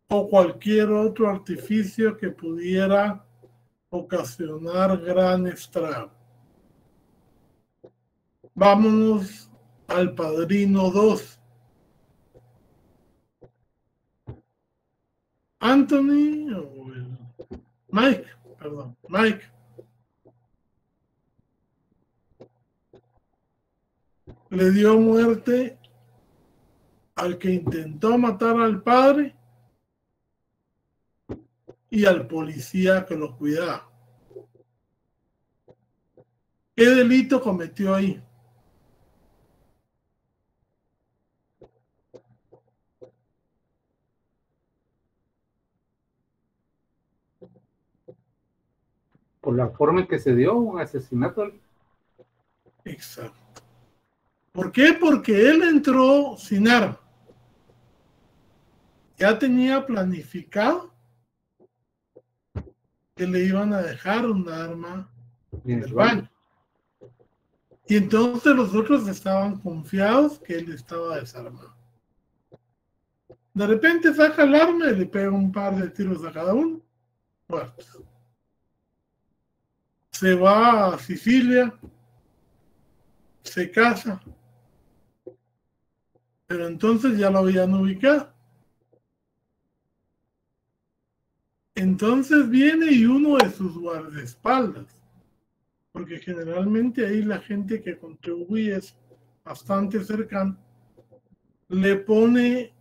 Speaker 1: o cualquier otro artificio que pudiera ocasionar gran estrago. Vámonos al Padrino 2. Anthony, o Mike. Le dio muerte al que intentó matar al padre y al policía que lo cuidaba. ¿Qué delito cometió ahí?
Speaker 3: Por la forma en que se dio un asesinato.
Speaker 1: Exacto. ¿Por qué? Porque él entró sin arma. Ya tenía planificado que le iban a dejar un arma en el baño. Y entonces los otros estaban confiados que él estaba desarmado. De repente saca el arma y le pega un par de tiros a cada uno. Muertos. Se va a Sicilia, se casa, pero entonces ya lo habían ubicado. Entonces viene y uno de sus guardaespaldas, porque generalmente ahí la gente que contribuye es bastante cercana, le pone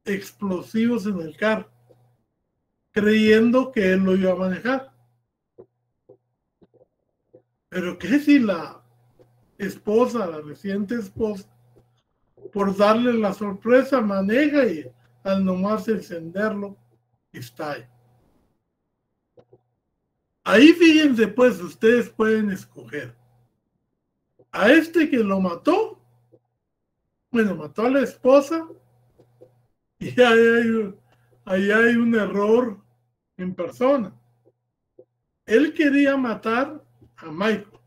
Speaker 1: explosivos en el carro, creyendo que él lo iba a manejar. Pero que si la esposa, la reciente esposa, por darle la sorpresa, maneja y al nomás encenderlo, estalla. Ahí fíjense, pues, ustedes pueden escoger a este que lo mató. Bueno, mató a la esposa y ahí hay un error en persona. Él quería matar a Michael.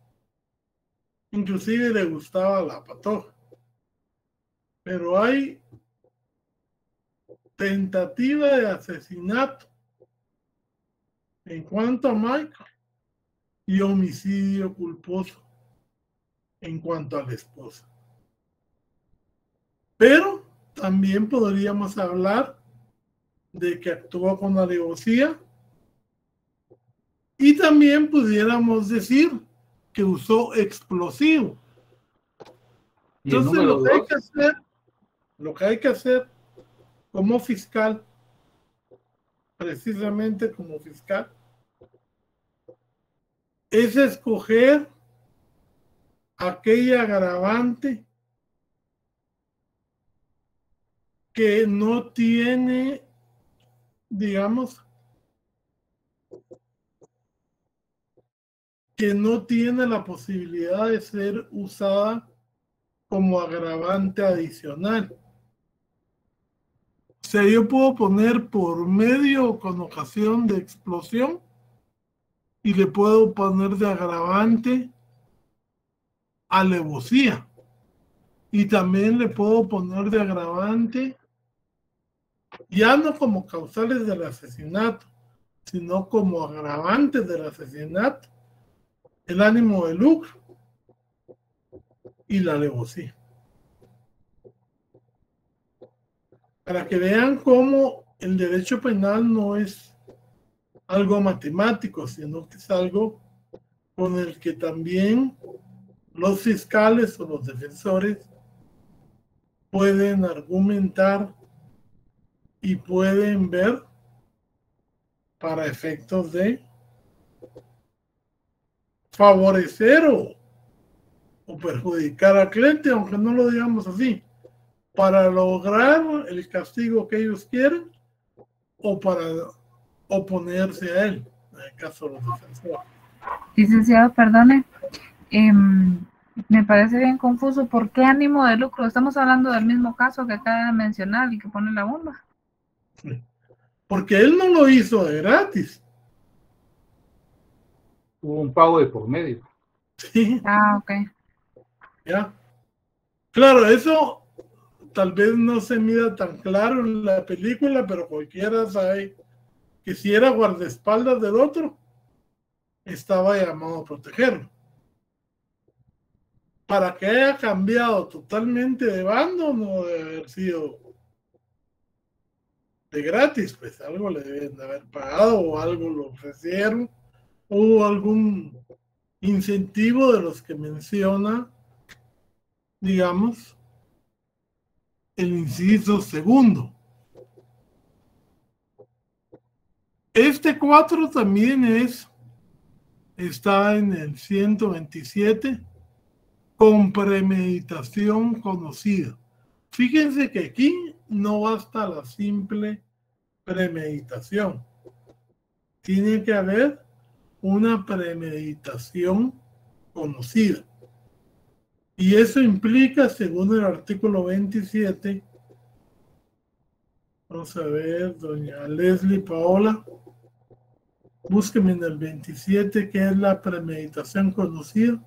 Speaker 1: Inclusive le gustaba la patoja. Pero hay tentativa de asesinato en cuanto a Michael y homicidio culposo en cuanto a la esposa. Pero también podríamos hablar de que actuó con alevosía y también pudiéramos decir que usó explosivo. Entonces lo que hay que hacer como fiscal, precisamente como fiscal, es escoger aquella agravante que no tiene, digamos, que no tiene la posibilidad de ser usada como agravante adicional. O sea, yo puedo poner por medio o con ocasión de explosión y le puedo poner de agravante alevosía. Y también le puedo poner de agravante, ya no como causales del asesinato, sino como agravantes del asesinato, el ánimo de lucro y la alevosía. Para que vean cómo el derecho penal no es algo matemático, sino que es algo con el que también los fiscales o los defensores pueden argumentar y pueden ver para efectos de favorecer o perjudicar al cliente, aunque no lo digamos así, para lograr el castigo que ellos quieren o para oponerse a él, en el caso de los defensores.
Speaker 6: Licenciado, perdone, me parece bien confuso. ¿Por qué ánimo de lucro? Estamos hablando del mismo caso que acaba de mencionar, el que pone la bomba.
Speaker 1: Porque él no lo hizo de gratis.
Speaker 3: Hubo un pago de por medio.
Speaker 1: Sí.
Speaker 6: Ah, ok.
Speaker 1: Ya. Claro, eso tal vez no se mira tan claro en la película, pero cualquiera sabe que si era guardaespaldas del otro, estaba llamado a protegerlo. Para que haya cambiado totalmente de bando, no debe haber sido de gratis, pues algo le deben de haber pagado o algo lo ofrecieron o algún incentivo de los que menciona, digamos, el inciso segundo. Este 4 también está en el 127 con premeditación conocida. Fíjense que aquí no basta la simple premeditación. Tiene que haber una premeditación conocida. Y eso implica, según el artículo 27, vamos a ver, doña Leslie Paola, búsqueme en el 27 qué es la premeditación conocida.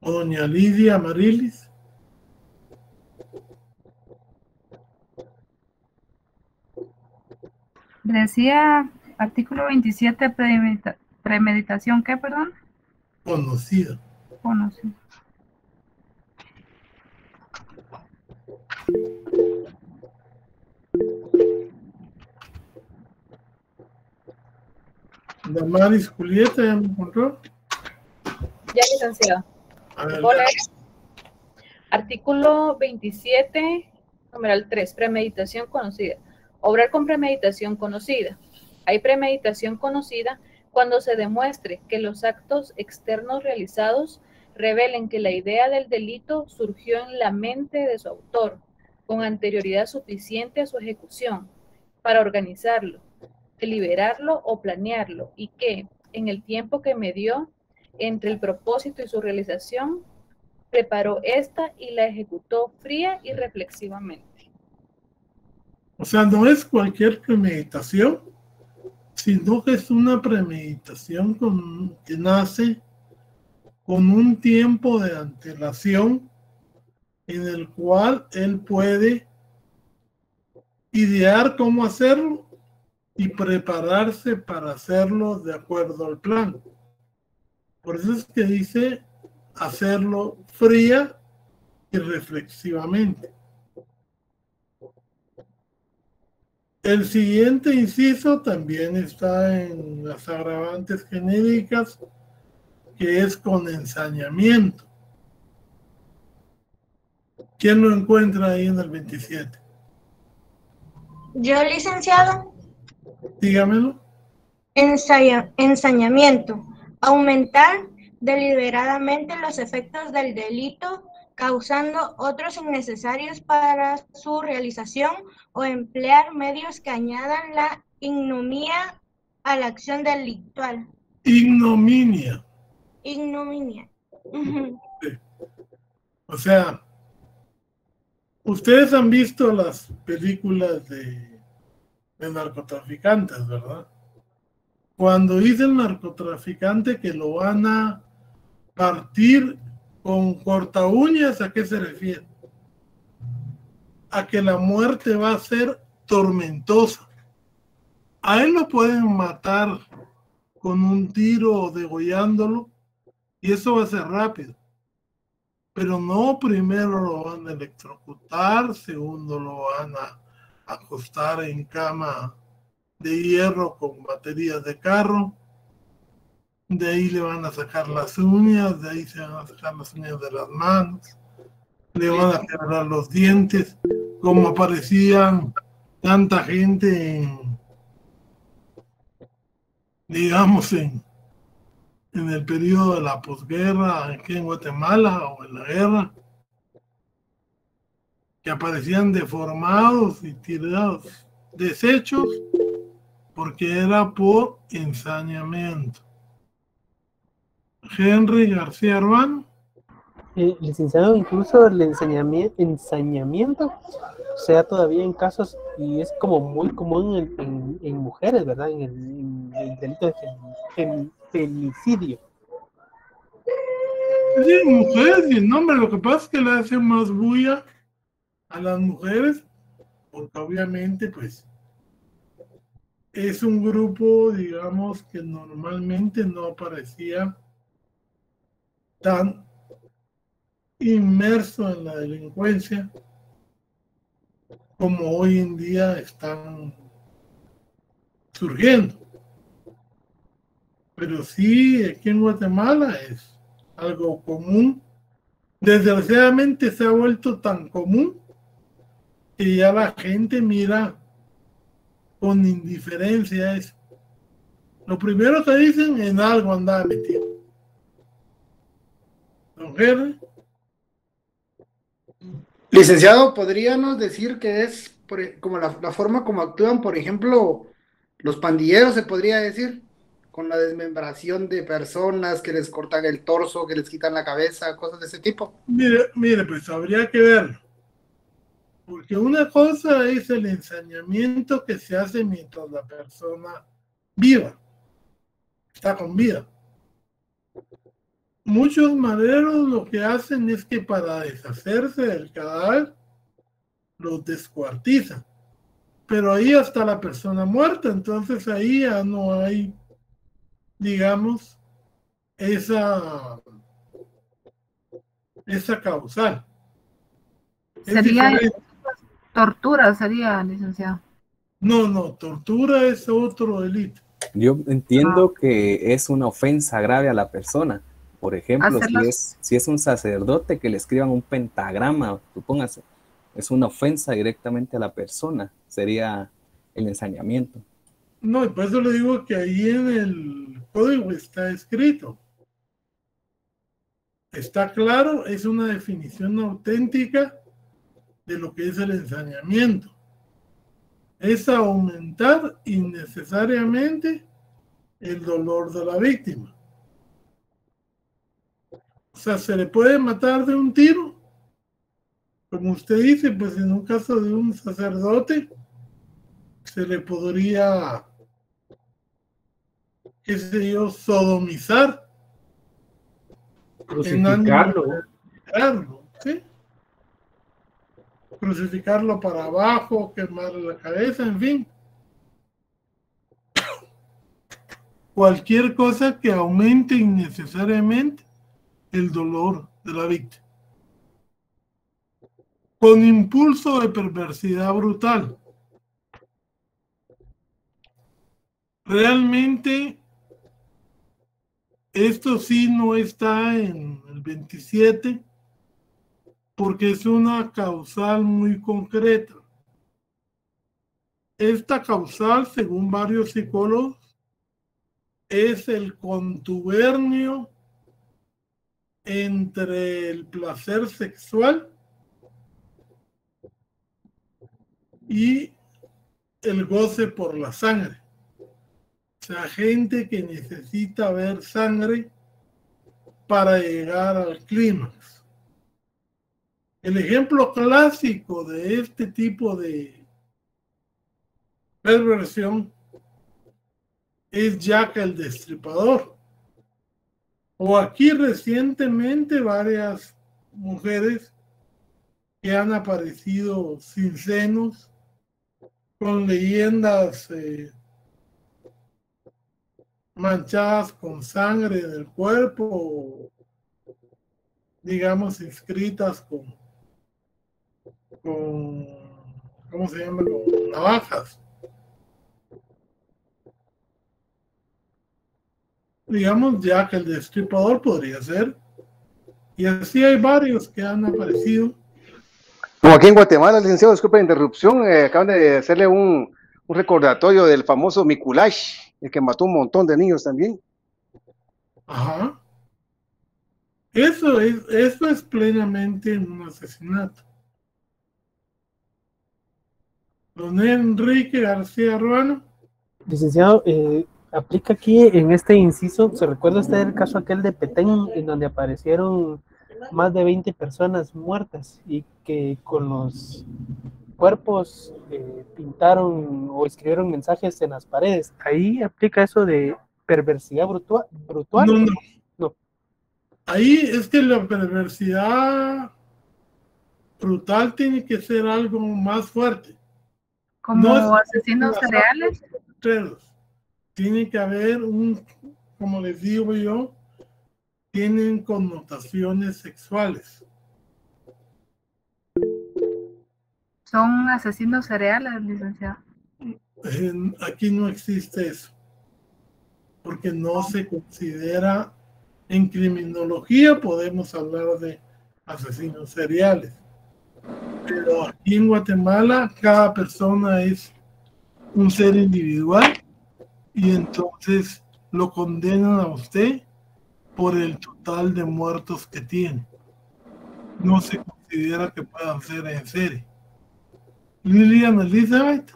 Speaker 1: O doña Lidia Marilis.
Speaker 6: Decía artículo 27, premeditación, ¿qué, perdón?
Speaker 1: Conocida.
Speaker 6: Conocida.
Speaker 1: Damaris Julieta, ¿ya me encontró?
Speaker 7: Ya, licenciado. Hola. Artículo 27, numeral 3, premeditación conocida. Obrar con premeditación conocida. Hay premeditación conocida cuando se demuestre que los actos externos realizados revelen que la idea del delito surgió en la mente de su autor, con anterioridad suficiente a su ejecución, para organizarlo, deliberarlo o planearlo, y que, en el tiempo que medió entre el propósito y su realización, preparó esta y la ejecutó fría y reflexivamente.
Speaker 1: O sea, no es cualquier premeditación, sino que es una premeditación que nace con un tiempo de antelación en el cual él puede idear cómo hacerlo y prepararse para hacerlo de acuerdo al plan. Por eso es que dice hacerlo fría y reflexivamente. El siguiente inciso también está en las agravantes genéricas, que es con ensañamiento. ¿Quién lo encuentra ahí en el 27?
Speaker 11: Yo, licenciado.
Speaker 1: Dígamelo.
Speaker 11: Ensañamiento. Aumentar deliberadamente los efectos del delito, causando otros innecesarios para su realización, o emplear medios que añadan la ignominia a la acción delictual.
Speaker 1: Ignominia.
Speaker 11: Ignominia.
Speaker 1: O sea, ustedes han visto las películas de narcotraficantes, ¿verdad? Cuando dice el narcotraficante que lo van a partir con corta uñas, ¿a qué se refiere? A que la muerte va a ser tormentosa. A él lo pueden matar con un tiro o degollándolo, y eso va a ser rápido. Pero no, primero lo van a electrocutar, segundo lo van a acostar en cama de hierro con baterías de carro, de ahí le van a sacar las uñas, de ahí se van a sacar las uñas de las manos, le van a quebrar los dientes, como aparecían tanta gente digamos en el periodo de la posguerra aquí en Guatemala o en la guerra, que aparecían deformados y tirados, deshechos, porque era por ensañamiento. Henry García Arbán.
Speaker 8: Licenciado, incluso el ensañamiento se da todavía en casos, y es como muy común en mujeres, ¿verdad? En el delito de femicidio.
Speaker 1: Sí, mujeres, y el nombre, lo que pasa es que le hace más bulla a las mujeres, porque obviamente, pues, es un grupo, digamos, que normalmente no aparecía tan inmerso en la delincuencia como hoy en día están surgiendo. Pero sí, aquí en Guatemala es algo común. Desgraciadamente se ha vuelto tan común que ya la gente mira con indiferencia eso. Lo primero que dicen, en algo andaba metido. Don Henry.
Speaker 15: Licenciado, ¿podríamos decir que es como la forma como actúan, por ejemplo, los pandilleros, se podría decir, con la desmembración de personas, que les cortan el torso, que les quitan la cabeza, cosas de ese tipo?
Speaker 1: Mire, pues habría que verlo. Porque una cosa es el ensañamiento que se hace mientras la persona viva, está con vida. Muchos maderos lo que hacen es que para deshacerse del cadáver los descuartizan, pero ahí está la persona muerta, entonces ahí ya no hay, digamos, esa causal.
Speaker 6: Sería tortura, sería, licenciado.
Speaker 1: No, tortura es otro delito.
Speaker 12: Yo entiendo que es una ofensa grave a la persona. Por ejemplo, si es un sacerdote que le escriban un pentagrama, supóngase, es una ofensa directamente a la persona, sería el ensañamiento.
Speaker 1: No, y por eso le digo que ahí en el código está escrito. Está claro, es una definición auténtica de lo que es el ensañamiento. Es aumentar innecesariamente el dolor de la víctima. O sea, se le puede matar de un tiro, como usted dice, pues en un caso de un sacerdote, se le podría, qué sé yo, sodomizar.
Speaker 3: Crucificarlo.
Speaker 1: ¿Sí? Crucificarlo para abajo, quemarle la cabeza, en fin. Cualquier cosa que aumente innecesariamente el dolor de la víctima. Con impulso de perversidad brutal. Realmente, esto sí no está en el 27, porque es una causal muy concreta. Esta causal, según varios psicólogos, es el contubernio entre el placer sexual y el goce por la sangre. O sea, gente que necesita ver sangre para llegar al clímax. El ejemplo clásico de este tipo de perversión es Jack el Destripador. O aquí recientemente varias mujeres que han aparecido sin senos, con leyendas manchadas con sangre en el cuerpo, digamos, inscritas con ¿cómo se llama? Con navajas. Digamos, ya que el Destripador podría ser. Y así hay varios que han aparecido.
Speaker 16: Como aquí en Guatemala, licenciado, disculpe la interrupción, acaban de hacerle un recordatorio del famoso Mikulash, el que mató un montón de niños también.
Speaker 1: Ajá. Eso es plenamente un asesinato. Don Enrique García Ruano.
Speaker 8: Licenciado, aplica aquí en este inciso, ¿se recuerda usted el caso aquel de Petén, en donde aparecieron más de 20 personas muertas y que con los cuerpos pintaron o escribieron mensajes en las paredes? ¿Ahí aplica eso de perversidad brutal?
Speaker 1: No. Ahí es que la perversidad brutal tiene que ser algo más fuerte.
Speaker 6: ¿Como asesinos cereales?
Speaker 1: Tiene que haber como les digo yo, tienen connotaciones sexuales.
Speaker 6: ¿Son asesinos cereales, licenciado?
Speaker 1: Aquí no existe eso, porque no se considera, en criminología podemos hablar de asesinos seriales, pero aquí en Guatemala cada persona es un ser individual y entonces lo condenan a usted por el total de muertos que tiene. No se considera que puedan ser en serie. Lilian Elizabeth.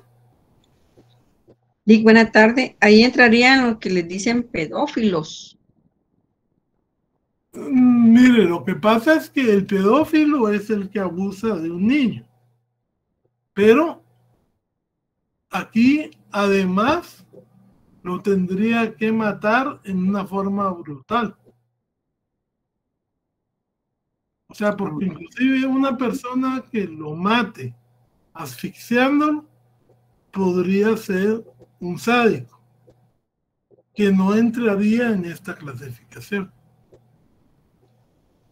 Speaker 17: Dick, buena tarde. Ahí entrarían lo que les dicen pedófilos.
Speaker 1: Mire, lo que pasa es que el pedófilo es el que abusa de un niño. Pero aquí, además, lo tendría que matar en una forma brutal. O sea, porque inclusive una persona que lo mate asfixiándolo podría ser un sádico, que no entraría en esta clasificación.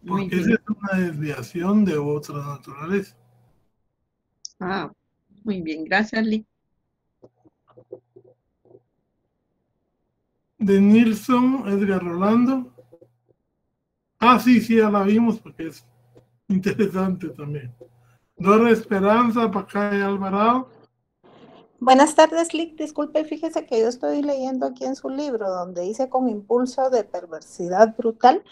Speaker 1: Porque esa es una desviación de otra naturaleza.
Speaker 17: Ah, muy bien, gracias, Lee.
Speaker 1: De Nilsson, Edgar Rolando. Ah, sí, ya la vimos porque es interesante también. Dora Esperanza, Pacaya Alvarado.
Speaker 18: Buenas tardes, Lick. Disculpe, fíjese que yo estoy leyendo aquí en su libro donde dice con impulso de perversidad brutal.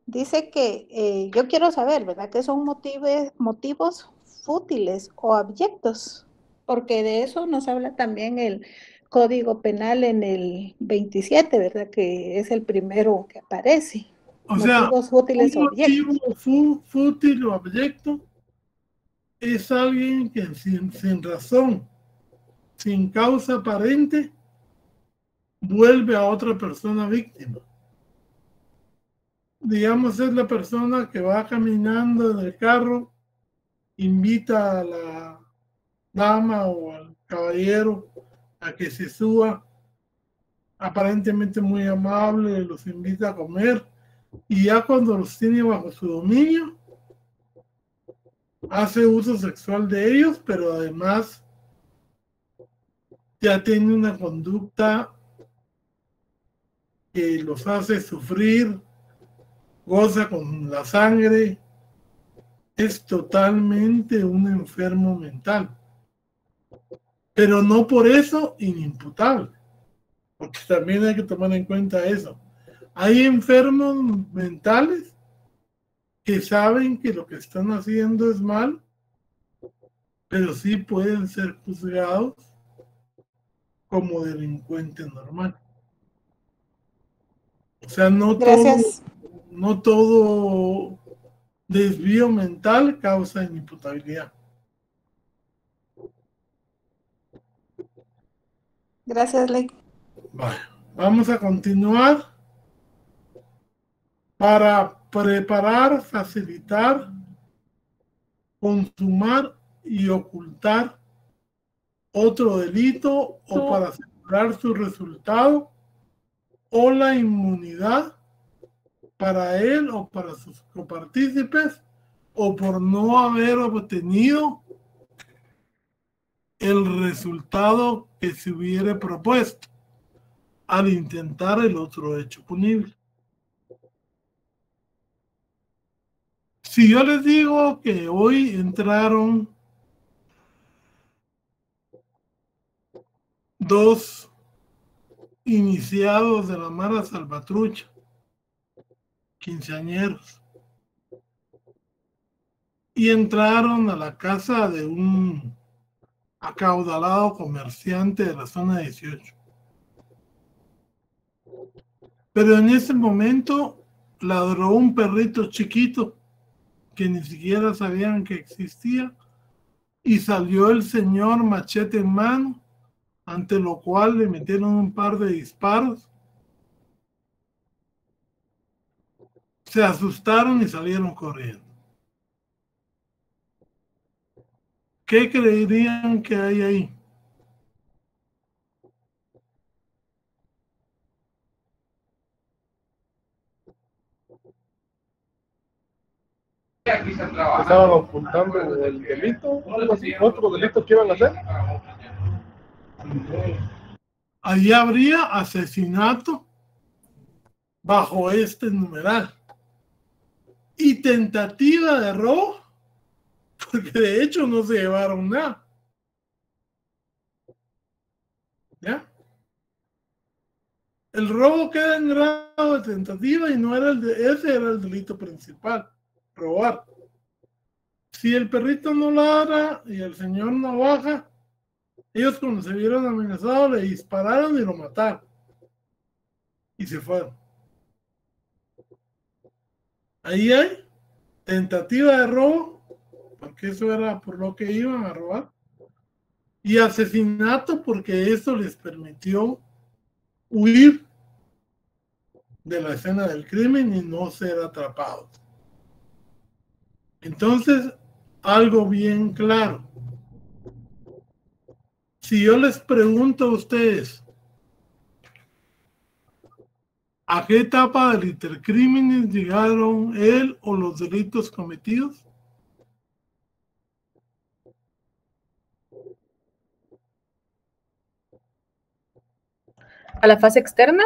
Speaker 18: Dice que yo quiero saber, ¿verdad? ¿Qué son motivos fútiles o abyectos? Porque de eso nos habla también el Código Penal en el 27, ¿verdad? Que es el primero que aparece.
Speaker 1: O sea,
Speaker 18: motivos fútiles o abyectos.
Speaker 1: Fútil o abyecto es alguien que sin razón, sin causa aparente, vuelve a otra persona víctima. Digamos, es la persona que va caminando en el carro, invita a la dama o al caballero a que se suba, aparentemente muy amable, los invita a comer, y ya cuando los tiene bajo su dominio, hace uso sexual de ellos, pero además ya tiene una conducta que los hace sufrir, goza con la sangre, es totalmente un enfermo mental. Pero no por eso inimputable, porque también hay que tomar en cuenta eso. Hay enfermos mentales que saben que lo que están haciendo es mal, pero sí pueden ser juzgados como delincuentes normales. O sea, no todo desvío mental causa inimputabilidad.
Speaker 18: Gracias, Ley.
Speaker 1: Vale, vamos a continuar. Para preparar, facilitar, consumar y ocultar otro delito o para asegurar su resultado o la inmunidad para él o para sus copartícipes o por no haber obtenido el resultado que se hubiera propuesto al intentar el otro hecho punible. Si yo les digo que hoy entraron 2 iniciados de la Mara Salvatrucha, quinceañeros, y entraron a la casa de un acaudalado comerciante de la zona 18. Pero en ese momento ladró un perrito chiquito que ni siquiera sabían que existía, y salió el señor machete en mano, ante lo cual le metieron un par de disparos. Se asustaron y salieron corriendo. ¿Qué creerían que hay ahí?
Speaker 2: Estaban ocultando el delito, otro delito que iban a hacer.
Speaker 1: Allí habría asesinato bajo este numeral y tentativa de robo, porque de hecho no se llevaron nada. ¿Ya? El robo queda en grado de tentativa y no era ese era el delito principal, robar. Si el perrito no ladra y el señor no baja, ellos cuando se vieron amenazados le dispararon y lo mataron. Y se fueron. Ahí hay tentativa de robo, porque eso era por lo que iban a robar, y asesinato porque eso les permitió huir de la escena del crimen y no ser atrapados. Entonces, algo bien claro. Si yo les pregunto a ustedes, ¿a qué etapa del intercrímenes llegaron él o los delitos cometidos?
Speaker 7: ¿A la fase externa?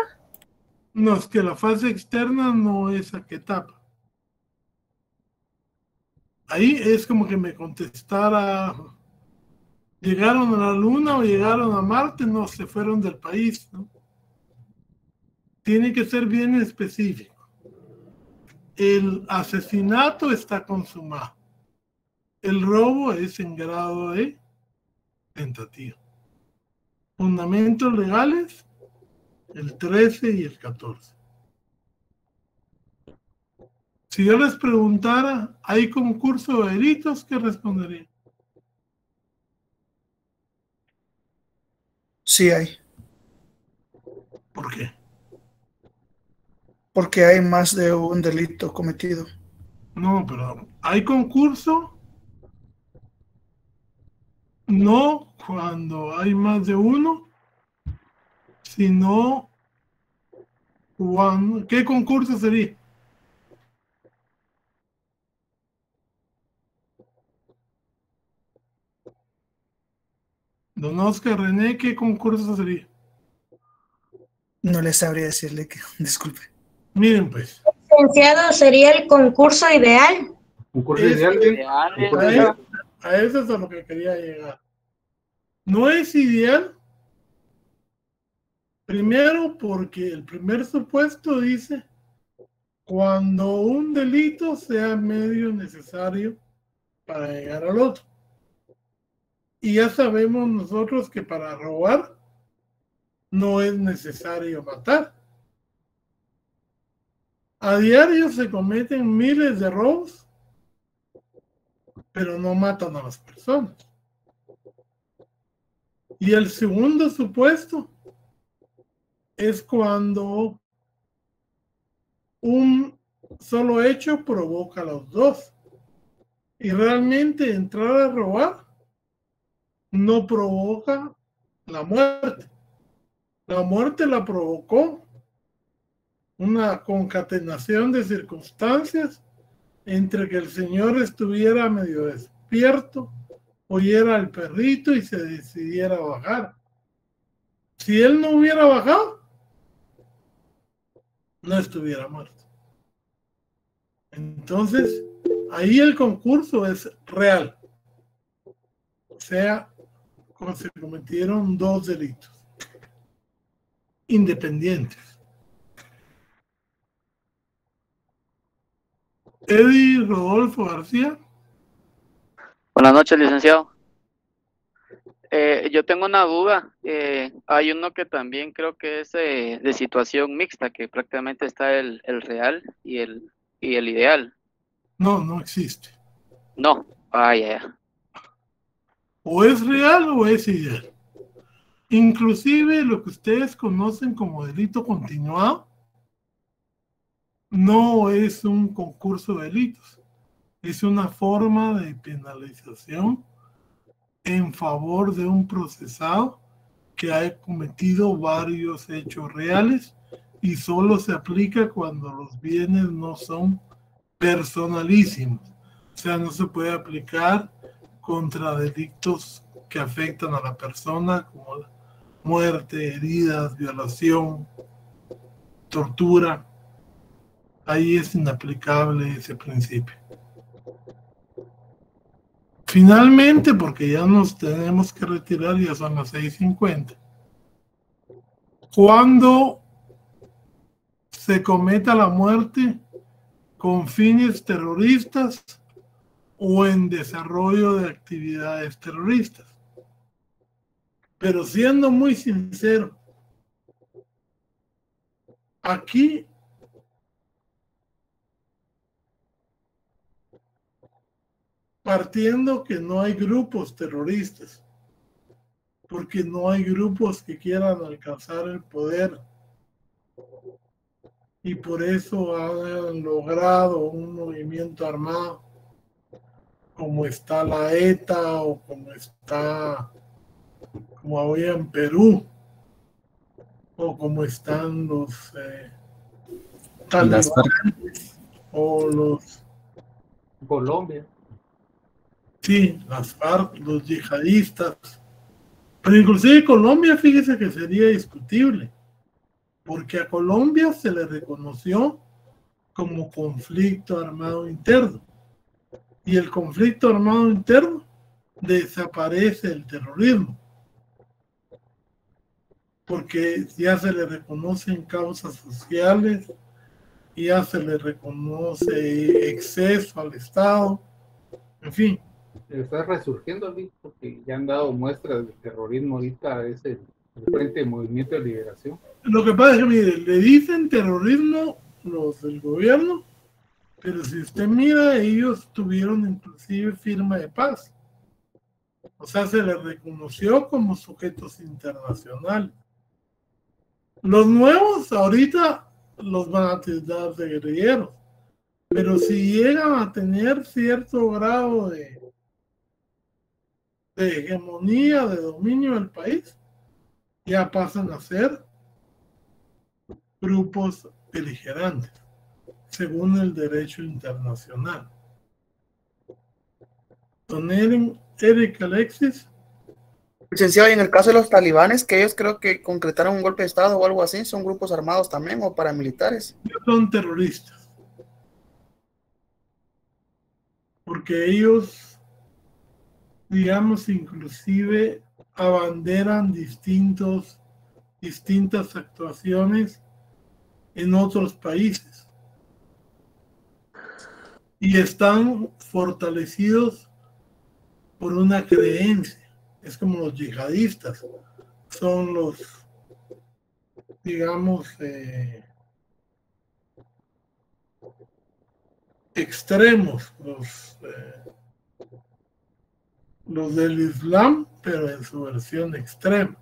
Speaker 1: No, es que la fase externa no es a qué etapa. Ahí es como que me contestara, ¿llegaron a la Luna o llegaron a Marte? No, se fueron del país, ¿no? Tiene que ser bien específico. El asesinato está consumado. El robo es en grado de tentativa. Fundamentos legales, el 13 y el 14. Si yo les preguntara, ¿hay concurso de delitos? ¿Qué responderían?
Speaker 13: Sí hay.
Speaker 1: ¿Por qué?
Speaker 13: Porque hay más de un delito cometido.
Speaker 1: No, pero ¿hay concurso? No cuando hay más de uno, sino cuando... ¿Qué concurso sería? Don Oscar René, ¿qué concurso sería?
Speaker 13: No le sabría decirle que, disculpe.
Speaker 1: Miren pues.
Speaker 11: Licenciado, sería el concurso ideal.
Speaker 3: Concurso ideal.
Speaker 1: A eso es a lo que quería llegar. No es ideal, Primero, porque el primer supuesto dice cuando un delito sea medio necesario para llegar al otro. Y ya sabemos nosotros que para robar no es necesario matar. A diario se cometen miles de robos, pero no matan a las personas. Y el segundo supuesto es cuando un solo hecho provoca a los dos. Y realmente entrar a robar no provoca la muerte. La muerte la provocó una concatenación de circunstancias entre que el señor estuviera medio despierto, oyera al perrito y se decidiera bajar. Si él no hubiera bajado, no estuviera muerto. Entonces, ahí el concurso es real. O sea, se cometieron dos delitos independientes. Eddie Rodolfo García.
Speaker 19: Buenas noches, licenciado. Yo tengo una duda. Hay uno que también creo que es de situación mixta, que prácticamente está el real y el ideal.
Speaker 1: No, no existe.
Speaker 19: No. Ah, ya.
Speaker 1: O es real o es ideal. Inclusive lo que ustedes conocen como delito continuado no es un concurso de delitos. Es una forma de penalización en favor de un procesado que ha cometido varios hechos reales y solo se aplica cuando los bienes no son personalísimos. O sea, no se puede aplicar contra delitos que afectan a la persona, como la muerte, heridas, violación, tortura. Ahí es inaplicable ese principio. Finalmente, porque ya nos tenemos que retirar, ya son las 6:50. Cuando se cometa la muerte con fines terroristas o en desarrollo de actividades terroristas. Pero siendo muy sincero, aquí partiendo que no hay grupos terroristas, porque no hay grupos que quieran alcanzar el poder y por eso han logrado un movimiento armado como está la ETA o como había en Perú o como están los talibanes o los
Speaker 3: Colombia.
Speaker 1: Sí, las FARC, los yihadistas. Pero inclusive Colombia, fíjese que sería discutible, porque a Colombia se le reconoció como conflicto armado interno. Y el conflicto armado interno desaparece el terrorismo, porque ya se le reconocen causas sociales, ya se le reconoce exceso al Estado, en fin.
Speaker 3: Está resurgiendo, porque ya han dado muestras de terrorismo ahorita, es el Frente de Movimiento de Liberación.
Speaker 1: Lo que pasa es que, mire, le dicen terrorismo los del gobierno, pero si usted mira, ellos tuvieron inclusive firma de paz. O sea, se les reconoció como sujetos internacionales. Los nuevos ahorita los van a tildar de guerrilleros, pero si llegan a tener cierto grado de hegemonía, de dominio del país, ya pasan a ser grupos beligerantes, según el derecho internacional. Don Eric Alexis.
Speaker 13: Licenciado, y en el caso de los talibanes, que ellos creo que concretaron un golpe de Estado o algo así, ¿son grupos armados también o paramilitares?
Speaker 1: Son terroristas. Porque ellos, digamos, inclusive abanderan distintos distintas actuaciones en otros países y están fortalecidos por una creencia. Es como los yihadistas, son los, digamos, extremos, los del Islam, pero en su versión extrema.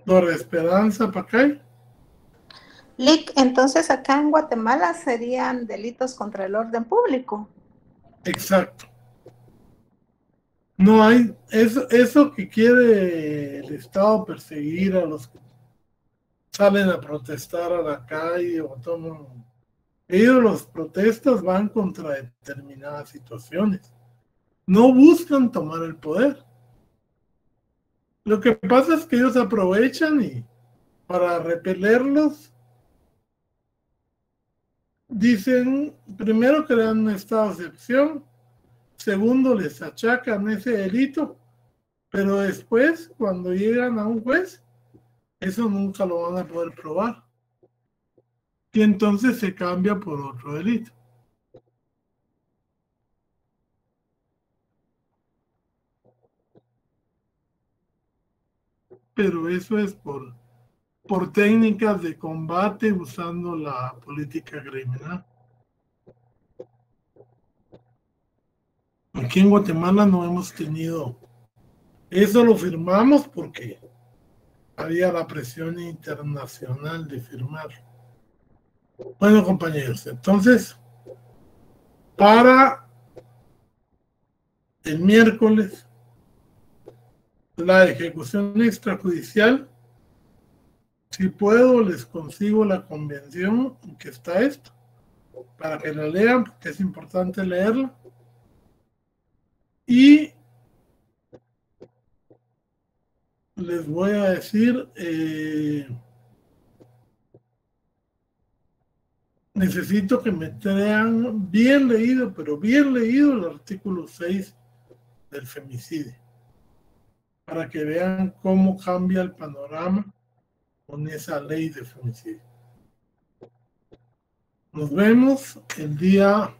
Speaker 1: Por Esperanza Pacay.
Speaker 18: Lick, entonces acá en Guatemala serían delitos contra el orden público.
Speaker 1: Exacto. No hay eso que quiere el Estado perseguir a los que salen a protestar a la calle o toman. Ellos, los protestas van contra determinadas situaciones. No buscan tomar el poder. Lo que pasa es que ellos aprovechan y para repelerlos dicen, primero crean un estado de excepción, segundo les achacan ese delito, pero después cuando llegan a un juez, eso nunca lo van a poder probar. Y entonces se cambia por otro delito. Pero eso es por técnicas de combate usando la política criminal. Aquí en Guatemala no hemos tenido, eso lo firmamos porque había la presión internacional de firmar. Bueno, compañeros, entonces, para el miércoles, la ejecución extrajudicial, si puedo, les consigo la convención en que está esto, para que la lean, porque es importante leerla. Y les voy a decir, necesito que me traigan bien leído, pero bien leído el artículo 6 del femicidio, para que vean cómo cambia el panorama con esa ley de femicidio. Nos vemos el día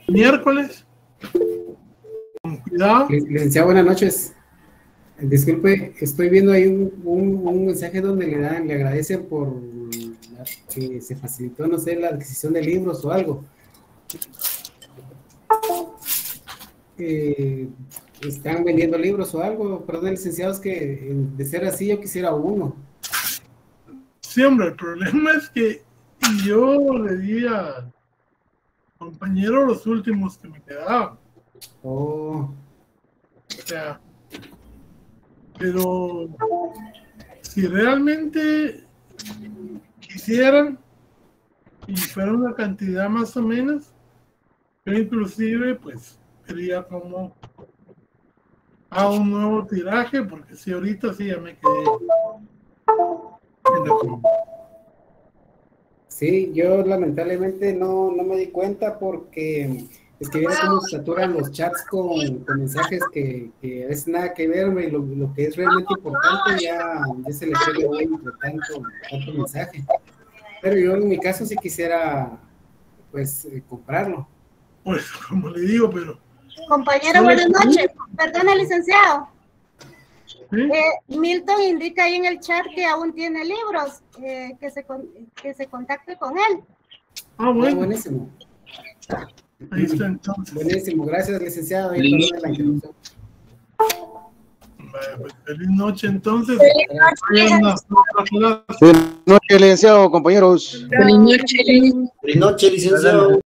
Speaker 1: miércoles. Con cuidado.
Speaker 20: Licenciado, buenas noches. Disculpe, estoy viendo ahí un mensaje donde le agradecen por que se facilitó, no sé, la adquisición de libros o algo. ¿Están vendiendo libros o algo? Perdón, licenciados, que de ser así yo quisiera uno.
Speaker 1: Sí, hombre, el problema es que yo le di al compañero los últimos que me quedaban.
Speaker 20: Oh.
Speaker 1: O sea, pero si realmente quisieran y fuera una cantidad más o menos, yo inclusive pues quería como a un nuevo tiraje, porque si ahorita sí ya me quedé en la compra.
Speaker 20: Sí, yo lamentablemente no me di cuenta porque es que viene cómo se saturan los chats con mensajes que es nada que ver, y lo que es realmente importante ya se le pierde hoy entre tanto mensaje. Pero yo en mi caso sí quisiera pues comprarlo.
Speaker 1: Pues como le digo, pero...
Speaker 11: Compañero, buenas noches. Perdona, licenciado. Milton indica ahí en el chat que aún tiene libros, que se contacte con él.
Speaker 1: Ah, bueno.
Speaker 20: Buenísimo.
Speaker 1: Ahí está entonces.
Speaker 20: Buenísimo, gracias, licenciado. Feliz
Speaker 1: noche entonces.
Speaker 16: Buenas noches, licenciado, compañeros.
Speaker 21: Feliz noche, licenciado.